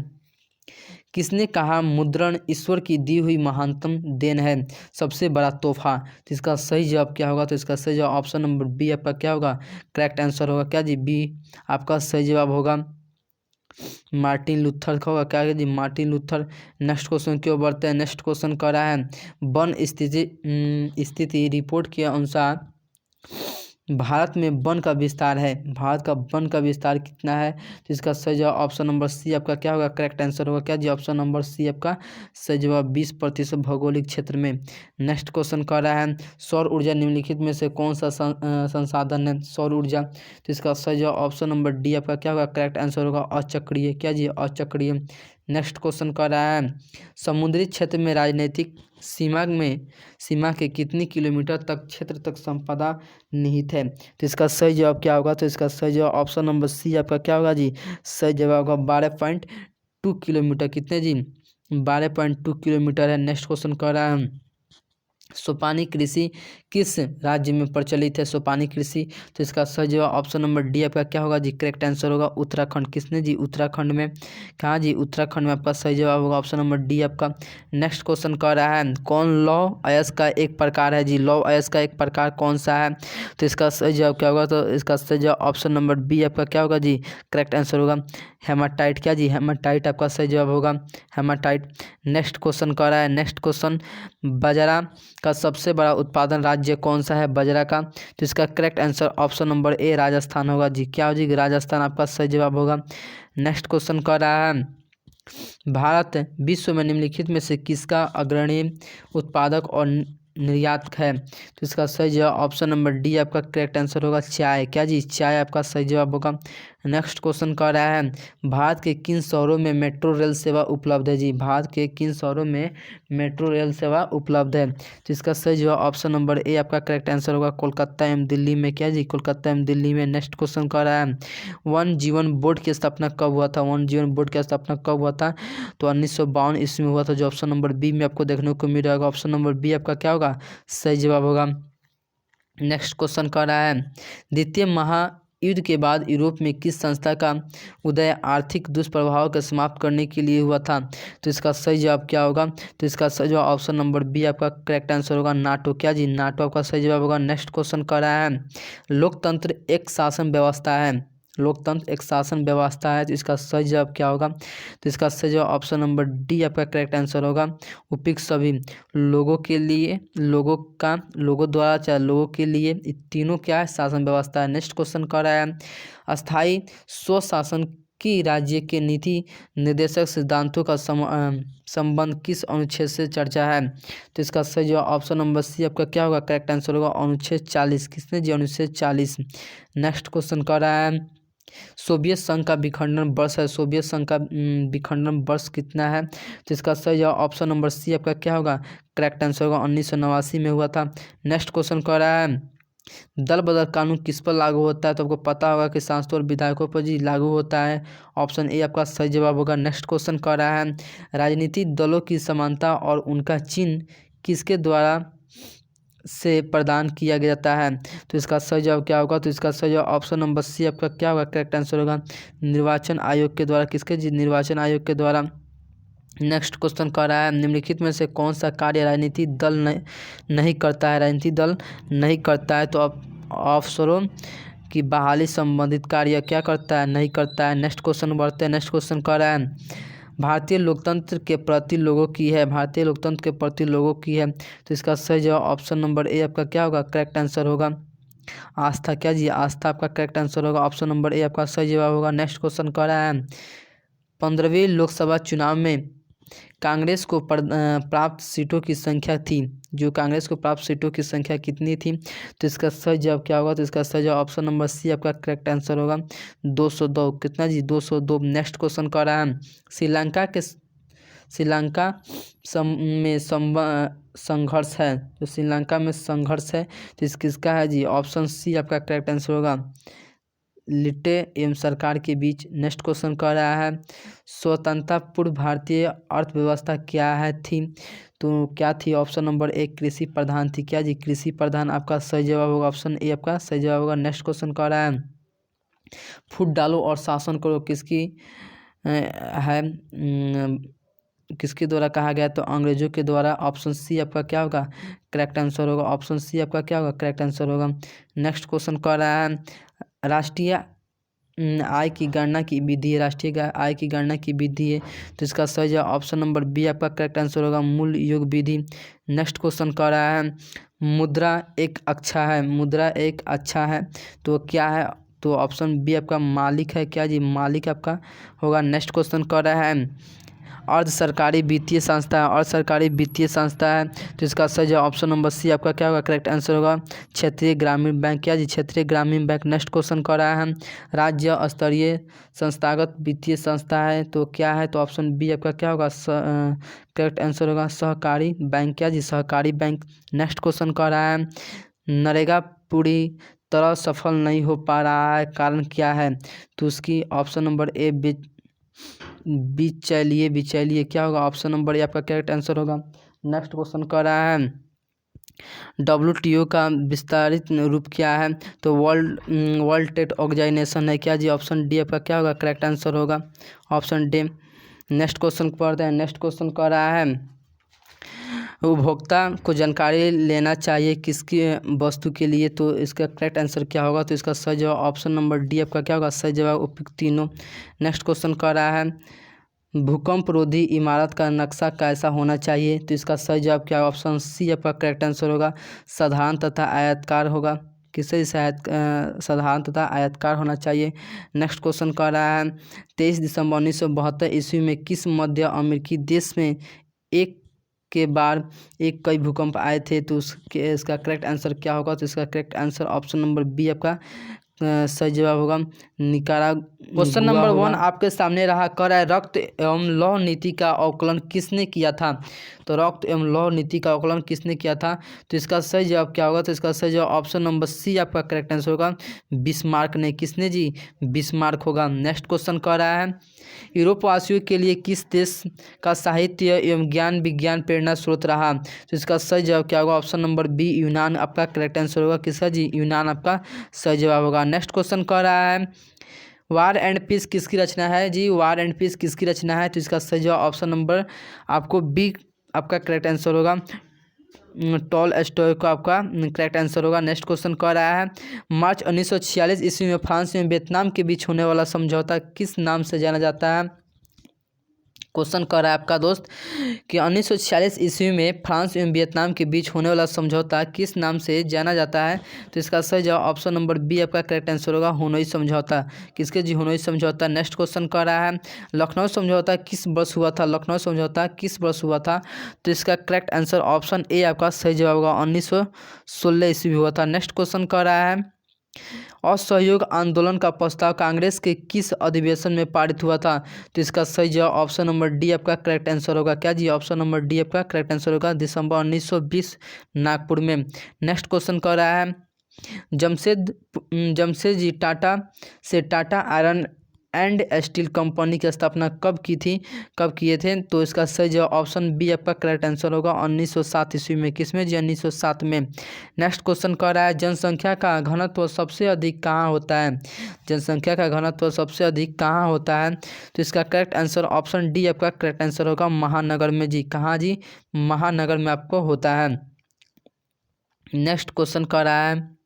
किसने कहा मुद्रण ईश्वर की दी हुई महानतम देन है, सबसे बड़ा तोहफा? तो इसका सही जवाब क्या होगा? तो इसका सही जवाब ऑप्शन नंबर बी आपका क्या होगा करेक्ट आंसर होगा। क्या जी? बी आपका सही जवाब होगा मार्टिन लूथर का होगा। क्या जी? Martin Luther. नेक्स्ट क्वेश्चन क्यों बढ़ते हैं? नेक्स्ट क्वेश्चन कह रहा है वन स्थिति रिपोर्ट के अनुसार भारत में वन का विस्तार है, भारत का वन का विस्तार कितना है? तो इसका सही जवाब ऑप्शन नंबर सी आपका क्या होगा करेक्ट आंसर होगा। क्या जी? ऑप्शन नंबर सी आपका सही जवाब 20% भौगोलिक क्षेत्र में। नेक्स्ट क्वेश्चन कह रहा है सौर ऊर्जा निम्नलिखित में से कौन सा संसाधन है? सौर ऊर्जा। तो इसका सही जवाब ऑप्शन नंबर डी आपका क्या होगा करेक्ट आंसर होगा अचक्रीय। क्या जी? अचक्रीय। नेक्स्ट क्वेश्चन कह रहा है समुद्री क्षेत्र में राजनीतिक सीमा के कितनी किलोमीटर तक क्षेत्र तक संपदा निहित है? तो इसका सही जवाब क्या होगा? तो इसका सही जवाब ऑप्शन नंबर सी आपका क्या होगा जी सही जवाब होगा 12.2 किलोमीटर। कितने जी? 12.2 किलोमीटर है। नेक्स्ट क्वेश्चन कह रहा है सोपानी कृषि किस राज्य में प्रचलित है? सोपानी कृषि, तो इसका सही जवाब ऑप्शन नंबर डी आपका क्या होगा जी? करेक्ट आंसर होगा उत्तराखंड। किसने जी? उत्तराखंड में। कहाँ जी? उत्तराखंड में आपका सही जवाब होगा ऑप्शन नंबर डी आपका। नेक्स्ट क्वेश्चन कह रहा है कौन लौह अयस्क का एक प्रकार है जी? लौह अयस्क का एक प्रकार कौन सा है? तो इसका सही जवाब क्या होगा? तो इसका सही जवाब ऑप्शन नंबर बी आपका क्या होगा जी? करेक्ट आंसर होगा हेमाटाइट। क्या जी? हेमाटाइट आपका सही जवाब होगा हेमाटाइट। नेक्स्ट क्वेश्चन कह रहा है, नेक्स्ट क्वेश्चन, बाजरा का सबसे बड़ा उत्पादन राज्य कौन सा है बाजरा का? तो इसका correct answer option number A Rajasthan होगा जी। क्या हो जी? राजस्थान आपका सही जवाब होगा। नेक्स्ट क्वेश्चन कह रहा है भारत विश्व में निम्नलिखित में से किसका अग्रणी उत्पादक और निर्यातक है? तो इसका सही जवाब ऑप्शन नंबर डी आपका करेक्ट आंसर होगा चाय। क्या जी? चाय आपका सही जवाब होगा। नेक्स्ट क्वेश्चन कह रहा है भारत के किन शहरों में मेट्रो रेल सेवा उपलब्ध है जी? भारत के किन शहरों में मेट्रो रेल सेवा उपलब्ध है? तो इसका सही जवाब ऑप्शन नंबर ए आपका करेक्ट आंसर होगा कोलकाता एवं दिल्ली में। क्या जी? कोलकाता एवं दिल्ली में। नेक्स्ट क्वेश्चन कह रहा है वन जीवन बोर्ड की स्थापना कब हुआ था? वन जीवन बोर्ड की स्थापना कब हुआ था? तो 1952 ईस्वी में हुआ था, जो ऑप्शन नंबर बी में आपको देखने को मिल जाएगा। ऑप्शन नंबर बी आपका क्या होगा? सही जवाब होगा। नेक्स्ट क्वेश्चन कह रहा है द्वितीय महायुद्ध के बाद यूरोप में किस संस्था का उदय आर्थिक दुष्प्रभाव को समाप्त करने के लिए हुआ था? तो इसका सही जवाब क्या होगा? तो इसका सही जवाब ऑप्शन नंबर बी आपका करेक्ट आंसर होगा नाटो। क्या जी? नाटो आपका सही जवाब होगा। नेक्स्ट क्वेश्चन कह रहा है लोकतंत्र एक शासन व्यवस्था है, लोकतंत्र एक शासन व्यवस्था है, तो इसका सही जवाब क्या होगा? तो इसका सही जवाब ऑप्शन नंबर डी आपका करेक्ट आंसर होगा उपयुक्त सभी लोगों के लिए, लोगों द्वारा चाहे लोगों के लिए, ये तीनों क्या है? शासन व्यवस्था है। नेक्स्ट क्वेश्चन कह रहा है अस्थायी स्वशासन की राज्य के नीति निर्देशक सिद्धांतों का संबंध किस अनुच्छेद से चर्चा है? तो इसका सही जवाब ऑप्शन नंबर सी आपका क्या होगा? करेक्ट आंसर होगा अनुच्छेद 40। किसने जी? अनुच्छेद 40। नेक्स्ट क्वेश्चन कह रहा है सोवियत संघ का विखंडन वर्ष है, सोवियत संघ का विखंडन वर्ष कितना है? तो इसका सही जवाब ऑप्शन नंबर सी आपका क्या होगा? करेक्ट आंसर होगा 1989 में हुआ था। नेक्स्ट क्वेश्चन कह रहा है दल बदल कानून किस पर लागू होता है? तो आपको पता होगा कि सांसदों और विधायकों पर जी लागू होता है। ऑप्शन ए आपका सही जवाब होगा। नेक्स्ट क्वेश्चन कह रहा है राजनीतिक दलों की समानता और उनका चिन्ह किसके द्वारा से प्रदान किया जाता है? तो इसका सही जवाब क्या होगा? तो इसका सही जवाब ऑप्शन नंबर सी आपका क्या होगा? करेक्ट आंसर होगा निर्वाचन आयोग के द्वारा। किसके जी? निर्वाचन आयोग के द्वारा। नेक्स्ट क्वेश्चन कह रहा है निम्नलिखित में से कौन सा कार्य राजनीतिक दल नहीं करता है? राजनीतिक दल नहीं करता है, तो अब अफसरों की बहाली संबंधित कार्य क्या करता है? नहीं करता है। नेक्स्ट क्वेश्चन बढ़ते हैं। नेक्स्ट क्वेश्चन कह रहा है भारतीय लोकतंत्र के प्रति लोगों की है, भारतीय लोकतंत्र के प्रति लोगों की है, तो इसका सही जवाब ऑप्शन नंबर ए आपका क्या होगा? करेक्ट आंसर होगा आस्था। क्या जी? आस्था आपका करेक्ट आंसर होगा। ऑप्शन नंबर ए आपका सही जवाब होगा। नेक्स्ट क्वेश्चन कह रहा है 15वें लोकसभा चुनाव में कांग्रेस को प्राप्त सीटों की संख्या थी, जो कांग्रेस को प्राप्त सीटों की संख्या कितनी थी? तो इसका सही जवाब क्या होगा? तो इसका सही जवाब ऑप्शन नंबर सी आपका करेक्ट आंसर होगा 202। कितना जी? 202। नेक्स्ट क्वेश्चन कह रहा है श्रीलंका में संघर्ष है, तो श्रीलंका में संघर्ष है, तो इस किसका है जी? ऑप्शन सी आपका करेक्ट आंसर होगा लिट्टे एवं सरकार के बीच। नेक्स्ट क्वेश्चन कह रहा है स्वतंत्रता पूर्व भारतीय अर्थव्यवस्था क्या है थी? तो क्या थी? ऑप्शन नंबर ए कृषि प्रधान थी। क्या जी? कृषि प्रधान आपका सही जवाब होगा। ऑप्शन ए आपका सही जवाब होगा। नेक्स्ट क्वेश्चन कह रहा है फूट डालो और शासन करो किसकी है किसके द्वारा कहा गया? तो अंग्रेजों के द्वारा। ऑप्शन सी आपका क्या होगा? करेक्ट आंसर होगा। ऑप्शन सी आपका क्या होगा? करेक्ट आंसर होगा। नेक्स्ट क्वेश्चन कह रहा है राष्ट्रीय आय की गणना की विधि है, राष्ट्रीय आय की गणना की विधि है, तो इसका सही जवाब ऑप्शन नंबर बी आपका करेक्ट आंसर होगा मूल योग विधि। नेक्स्ट क्वेश्चन कह रहा है मुद्रा एक अच्छा है, मुद्रा एक अच्छा है, तो क्या है? तो ऑप्शन बी आपका मालिक है। क्या जी? मालिक आपका होगा। नेक्स्ट क्वेश्चन कह रहा है अर्ध सरकारी वित्तीय संस्था है, अर्ध सरकारी वित्तीय संस्था है, तो इसका सही जवाब ऑप्शन नंबर सी आपका क्या होगा? करेक्ट आंसर होगा क्षेत्रीय ग्रामीण बैंक। क्या जी? क्षेत्रीय ग्रामीण बैंक। नेक्स्ट क्वेश्चन कह रहा है राज्य स्तरीय संस्थागत वित्तीय संस्था है, तो क्या है? तो ऑप्शन बी आपका क्या होगा? करेक्ट आंसर होगा सहकारी बैंक। क्या जी? सहकारी बैंक। नेक्स्ट क्वेश्चन कह रहा है नरेगा पूरी तरह सफल नहीं हो पा रहा है, कारण क्या है? तो उसकी ऑप्शन नंबर ए बिचौलिए क्या होगा? ऑप्शन नंबर ए आपका करेक्ट आंसर होगा। नेक्स्ट क्वेश्चन कह रहा है WTO का विस्तारित रूप क्या है? तो वर्ल्ड ट्रेड ऑर्गेनाइजेशन है। क्या जी? ऑप्शन डी आपका क्या होगा? करेक्ट आंसर होगा ऑप्शन डी। नेक्स्ट क्वेश्चन पढ़ते हैं। नेक्स्ट क्वेश्चन कह रहा है उपभोक्ता को जानकारी लेना चाहिए किसकी वस्तु के लिए, तो इसका करेक्ट आंसर क्या होगा? तो इसका सही जवाब ऑप्शन नंबर डी आपका क्या होगा? सही जवाब उपयुक्त तीनों। नेक्स्ट क्वेश्चन कह रहा है भूकंप रोधी इमारत का नक्शा कैसा होना चाहिए, तो इसका सही जवाब क्या? ऑप्शन सी आपका करेक्ट आंसर होगा साधारण तथा आयताकार होगा। किससे साधारण तथा आयताकार होना चाहिए। नेक्स्ट क्वेश्चन कह रहा है 23 दिसंबर 1972 ईस्वी में किस मध्य अमेरिकी देश में एक के बाद एक कई भूकंप आए थे, तो इसका करेक्ट आंसर क्या होगा? तो इसका correct answer option number B आपका सही जवाब होगा क्वेश्चन नंबर 1 आपके सामने रहा कर है रक्त एवं लौह नीति का आकलन किसने किया था, तो रक्त एवं लौह नीति का आकलन किसने किया था, तो इसका सही जवाब क्या होगा? तो इसका सही जवाब ऑप्शन नंबर सी आपका करेक्ट आंसर होगा बिस्मार्क ने। किसने जी? बिस्मार्क होगा। नेक्स्ट क्वेश्चन कह रहा है यूरोपवासियों के लिए किस देश का साहित्य एवं ज्ञान विज्ञान प्रेरणा स्रोत रहा, तो इसका सही जवाब क्या होगा? ऑप्शन नंबर बी यूनान आपका करेक्ट आंसर होगा। किसका जी? यूनान आपका सही जवाब होगा। नेक्स्ट क्वेश्चन कह रहा है वार एंड पीस किसकी रचना है जी? वार एंड पीस किसकी रचना है, तो इसका सही जवाब ऑप्शन नंबर आपको बी आपका करेक्ट आंसर होगा टॉलस्टॉय का आपका करेक्ट आंसर होगा। नेक्स्ट क्वेश्चन कह रहा है मार्च 1946 ईस्वी में फ्रांस में वियतनाम के बीच होने वाला समझौता किस नाम से जाना जाता है। क्वेश्चन कर रहा है आपका दोस्त कि 1946 ईस्वी में फ्रांस एवं वियतनाम के बीच होने वाला समझौता किस नाम से जाना जाता है, तो इसका सही जवाब ऑप्शन नंबर बी आपका करेक्ट आंसर होगा हुनोई समझौता। किसके जी? हुनोई समझौता। नेक्स्ट क्वेश्चन कर रहा है लखनऊ समझौता किस वर्ष हुआ था, लखनऊ समझौता किस वर्ष हुआ था, तो इसका करेक्ट आंसर ऑप्शन ए आपका सही जवाब होगा 1916 ईस्वी हुआ था। नेक्स्ट क्वेश्चन कर रहा है असहयोग आंदोलन का प्रस्ताव कांग्रेस के किस अधिवेशन में पारित हुआ था, तो इसका सही जवाब ऑप्शन नंबर डी आपका करेक्ट आंसर होगा। क्या जी? ऑप्शन नंबर डी आपका करेक्ट आंसर होगा दिसंबर 1920 नागपुर में। नेक्स्ट क्वेश्चन कह रहा है जमशेदजी टाटा से Tata iron and steel company की स्थापना कब किए थे, तो इसका सही जवाब ऑप्शन बी आपका करेक्ट आंसर होगा 1907 ईस्वी में। किसमें जी? 1907 में। नेक्स्ट क्वेश्चन कह रहा है जनसंख्या का घनत्व सबसे अधिक कहाँ होता है, जनसंख्या का घनत्व सबसे अधिक कहाँ होता है, तो इसका करेक्ट आंसर ऑप्शन डी आपका करेक्ट आंसर होगा महानगर में जी। कहाँ जी? महानगर में आपको होता है। नेक्स्ट क्वेश्चन कह रहा है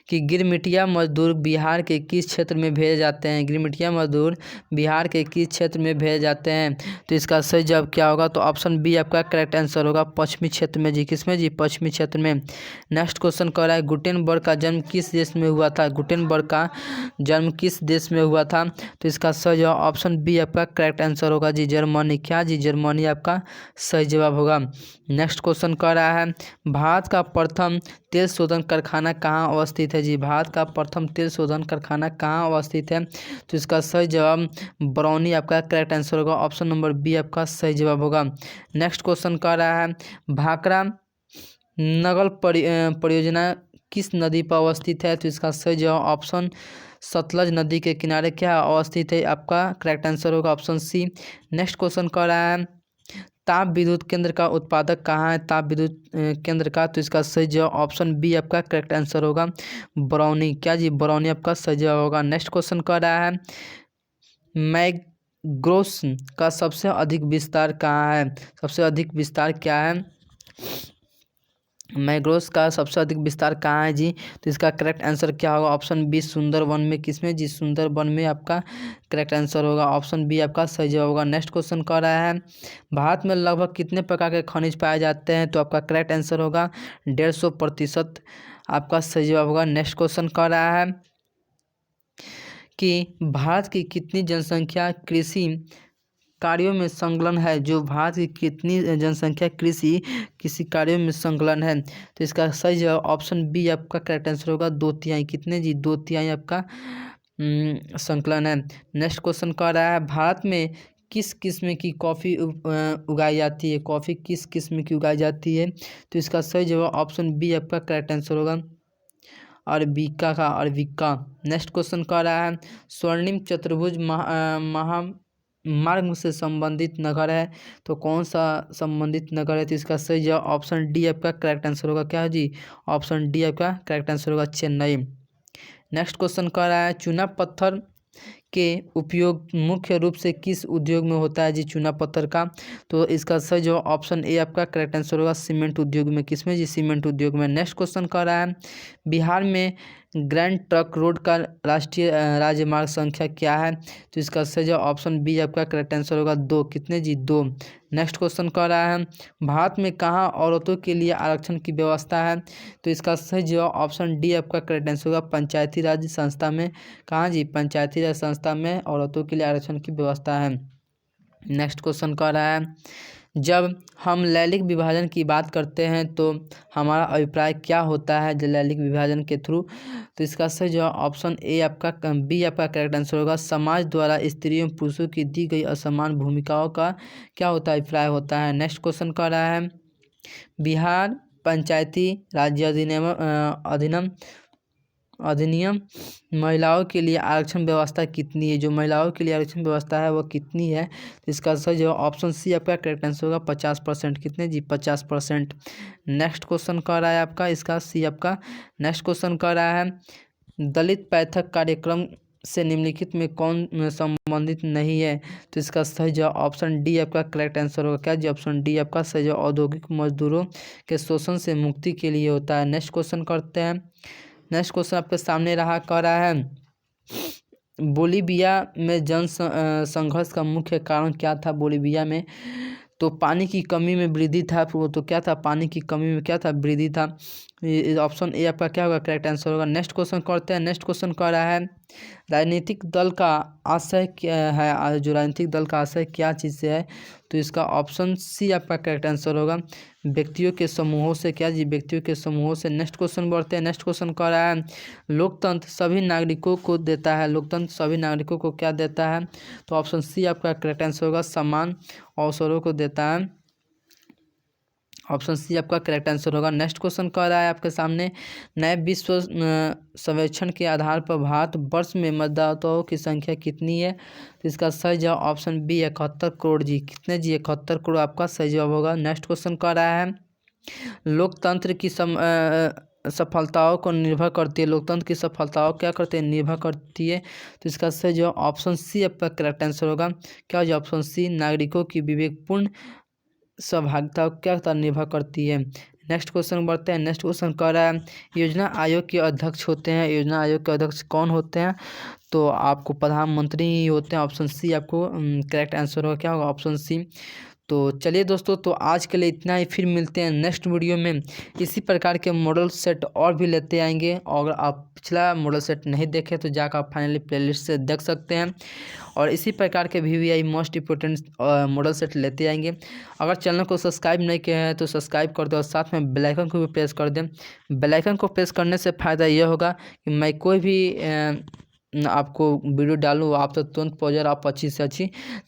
कि गिरमिटिया मजदूर बिहार के किस क्षेत्र में भेजे जाते हैं, गिरमिटिया मजदूर बिहार के किस क्षेत्र में भेजे जाते हैं, तो इसका सही जवाब क्या होगा? तो ऑप्शन बी आपका करेक्ट आंसर होगा पश्चिमी क्षेत्र में जी। किसमें जी? पश्चिमी क्षेत्र में। नेक्स्ट क्वेश्चन कह रहा है गुटेनबर्ग का जन्म किस देश में हुआ था, गुटेनबर्ग का जन्म किस देश में हुआ था, तो इसका सही जवाब ऑप्शन बी आपका करेक्ट आंसर होगा जी जर्मनी। क्या जी? जर्मनी आपका सही जवाब होगा। नेक्स्ट क्वेश्चन कह रहा है भारत का प्रथम तेल शोधन कारखाना कहाँ अवस्थित है जी? भारत का प्रथम तेल शोधन कारखाना कहाँ अवस्थित है, तो इसका सही जवाब बरौनी आपका करेक्ट आंसर होगा। ऑप्शन नंबर बी आपका सही जवाब होगा। नेक्स्ट क्वेश्चन कह रहा है भाखड़ा नगल परियोजना किस नदी पर अवस्थित है, तो इसका सही जवाब ऑप्शन सतलज नदी के किनारे क्या अवस्थित है, आपका करेक्ट आंसर होगा ऑप्शन सी। नेक्स्ट क्वेश्चन कह रहा है ताप विद्युत केंद्र का उत्पादक कहाँ है, ताप विद्युत केंद्र का, तो इसका सही जवाब ऑप्शन बी आपका करेक्ट आंसर होगा बरौनी। क्या जी? बरौनी आपका सही जवाब होगा। नेक्स्ट क्वेश्चन कह रहा है मैग्रोस का सबसे अधिक विस्तार कहाँ है, सबसे अधिक विस्तार क्या है, मैग्रोस का सबसे अधिक विस्तार कहाँ है जी, तो इसका करेक्ट आंसर क्या होगा? ऑप्शन बी सुंदरवन में। किसमें जी? सुंदरवन में आपका करेक्ट आंसर होगा ऑप्शन बी आपका सही जवाब होगा। नेक्स्ट क्वेश्चन कह रहा है भारत में लगभग कितने प्रकार के खनिज पाए जाते हैं, तो आपका करेक्ट आंसर होगा 150% आपका सही जवाब होगा। नेक्स्ट क्वेश्चन कह रहा है कि भारत की कितनी जनसंख्या कृषि कार्यों में संलग्न है, जो भारत की कितनी जनसंख्या कृषि कार्यों में संलग्न है, तो इसका सही जवाब ऑप्शन बी आपका करेक्ट आंसर होगा 2/3। कितने जी? 2/3 आपका संकलन है। नेक्स्ट क्वेश्चन कह रहा है भारत में किस किस्म की कॉफ़ी उगाई जाती है, कॉफ़ी किस किस्म की उगाई जाती है, तो इसका सही जवाब ऑप्शन बी आपका करेक्ट आंसर होगा अरबिका का, अरबिका। नेक्स्ट क्वेश्चन कह रहा है स्वर्णिम चतुर्भुज मार्ग से संबंधित नगर है, तो कौन सा संबंधित नगर है? तो इसका सही जवाब ऑप्शन डी आपका करेक्ट आंसर होगा। क्या है जी? ऑप्शन डी आपका करेक्ट आंसर होगा, चेन्नई। नेक्स्ट क्वेश्चन कह रहा है चूना पत्थर के उपयोग मुख्य रूप से किस उद्योग में होता है जी? चूना पत्थर का, तो इसका सही जवाब ऑप्शन ए आपका करेक्ट आंसर होगा, सीमेंट उद्योग में। किसमें जी? सीमेंट उद्योग में। नेक्स्ट क्वेश्चन कह रहा है बिहार में ग्रैंड ट्रक रोड का राष्ट्रीय राजमार्ग संख्या क्या है? तो इसका सही जवाब ऑप्शन बी आपका करेक्ट आंसर होगा, 2। कितने जी? 2। नेक्स्ट क्वेश्चन कह रहा है भारत में कहाँ औरतों के लिए आरक्षण की व्यवस्था है? तो इसका सही जवाब ऑप्शन डी आपका करेक्ट आंसर होगा, पंचायती राज संस्था में। कहाँ जी? पंचायती राज संस्था में औरतों के लिए आरक्षण की व्यवस्था है। नेक्स्ट क्वेश्चन कह रहा है जब हम लैंगिक विभाजन की बात करते हैं तो हमारा अभिप्राय क्या होता है लैंगिक विभाजन के थ्रू? तो इसका सही जवाब ऑप्शन ए आपका बी आपका करेक्ट आंसर होगा, समाज द्वारा स्त्रियों पुरुषों की दी गई असमान भूमिकाओं का क्या होता है? अभिप्राय होता है। नेक्स्ट क्वेश्चन कह रहा है बिहार पंचायती राज्य अधिनियम महिलाओं के लिए आरक्षण व्यवस्था कितनी है? जो महिलाओं के लिए आरक्षण व्यवस्था है वो कितनी है? तो इसका सही जवाब ऑप्शन सी आपका करेक्ट आंसर होगा, 50%। कितने जी? 50%। नेक्स्ट क्वेश्चन कह रहा है आपका इसका सी आपका। नेक्स्ट क्वेश्चन कह रहा है दलित पैथक कार्यक्रम से निम्नलिखित में कौन संबंधित नहीं है? तो इसका सही जवाब ऑप्शन डी आपका करेक्ट आंसर होगा। क्या जी? ऑप्शन डी आपका सही जवाब औद्योगिक मजदूरों के शोषण से मुक्ति के लिए होता है। नेक्स्ट क्वेश्चन करते हैं। नेक्स्ट क्वेश्चन आपके सामने कह रहा है बोलीविया में संघर्ष का मुख्य कारण क्या था? बोलीविया में तो पानी की कमी में वृद्धि था। तो क्या था? पानी की कमी में क्या था? वृद्धि था। ऑप्शन ए आपका क्या होगा? करेक्ट आंसर होगा। नेक्स्ट क्वेश्चन करते हैं। नेक्स्ट क्वेश्चन कह रहा है राजनीतिक दल का आशय क्या है? जो राजनीतिक दल का आशय क्या चीज़ से है? तो इसका ऑप्शन सी आपका करेक्ट आंसर होगा, व्यक्तियों के समूहों से। क्या जी? व्यक्तियों के समूहों से। नेक्स्ट क्वेश्चन बढ़ते हैं। नेक्स्ट क्वेश्चन कह रहा है लोकतंत्र सभी नागरिकों को देता है। लोकतंत्र सभी नागरिकों को क्या देता है? तो ऑप्शन सी आपका करेक्ट आंसर होगा, समान अवसरों को देता है। ऑप्शन सी आपका करेक्ट आंसर होगा। नेक्स्ट क्वेश्चन कह रहा है आपके सामने नए विश्व सर्वेक्षण के आधार पर भारत वर्ष में मतदाताओं की संख्या कितनी है? तो इसका सही जवाब ऑप्शन बी 71 करोड़ जी। कितने जी? 71 करोड़ आपका सही जवाब होगा। नेक्स्ट क्वेश्चन कह रहा है लोकतंत्र की सफलताओं को निर्भर करती है। लोकतंत्र की सफलताओं क्या करते हैं? निर्भर करती है। तो इसका सही जवाब ऑप्शन सी आपका करेक्ट आंसर होगा। क्या जो ऑप्शन सी नागरिकों की विवेकपूर्ण सहभागिता क्या होता निर्भर करती है। नेक्स्ट क्वेश्चन बढ़ते हैं। नेक्स्ट क्वेश्चन कह रहा है योजना आयोग के अध्यक्ष होते हैं। योजना आयोग के अध्यक्ष कौन होते हैं? तो आपको प्रधानमंत्री ही होते हैं। ऑप्शन सी आपको करेक्ट आंसर होगा। क्या होगा? Option C. तो चलिए दोस्तों, तो आज के लिए इतना ही। फिर मिलते हैं नेक्स्ट वीडियो में। इसी प्रकार के मॉडल सेट और भी लेते आएंगे। और अगर आप पिछला मॉडल सेट नहीं देखे तो जाकर आप फाइनली प्लेलिस्ट से देख सकते हैं। और इसी प्रकार के VVI most important model set लेते आएंगे। अगर चैनल को सब्सक्राइब नहीं किया है तो सब्सक्राइब कर दें और साथ में बेल आइकन को भी प्रेस कर दें। बेल आइकन को प्रेस करने से फ़ायदा यह होगा कि मैं कोई भी आपको वीडियो डालूँ आप तो तुरंत पहुँच जाए, आप अच्छी से अच्छी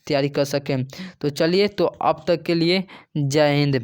तैयारी कर सकें। तो चलिए, तो अब तक के लिए जय हिंद।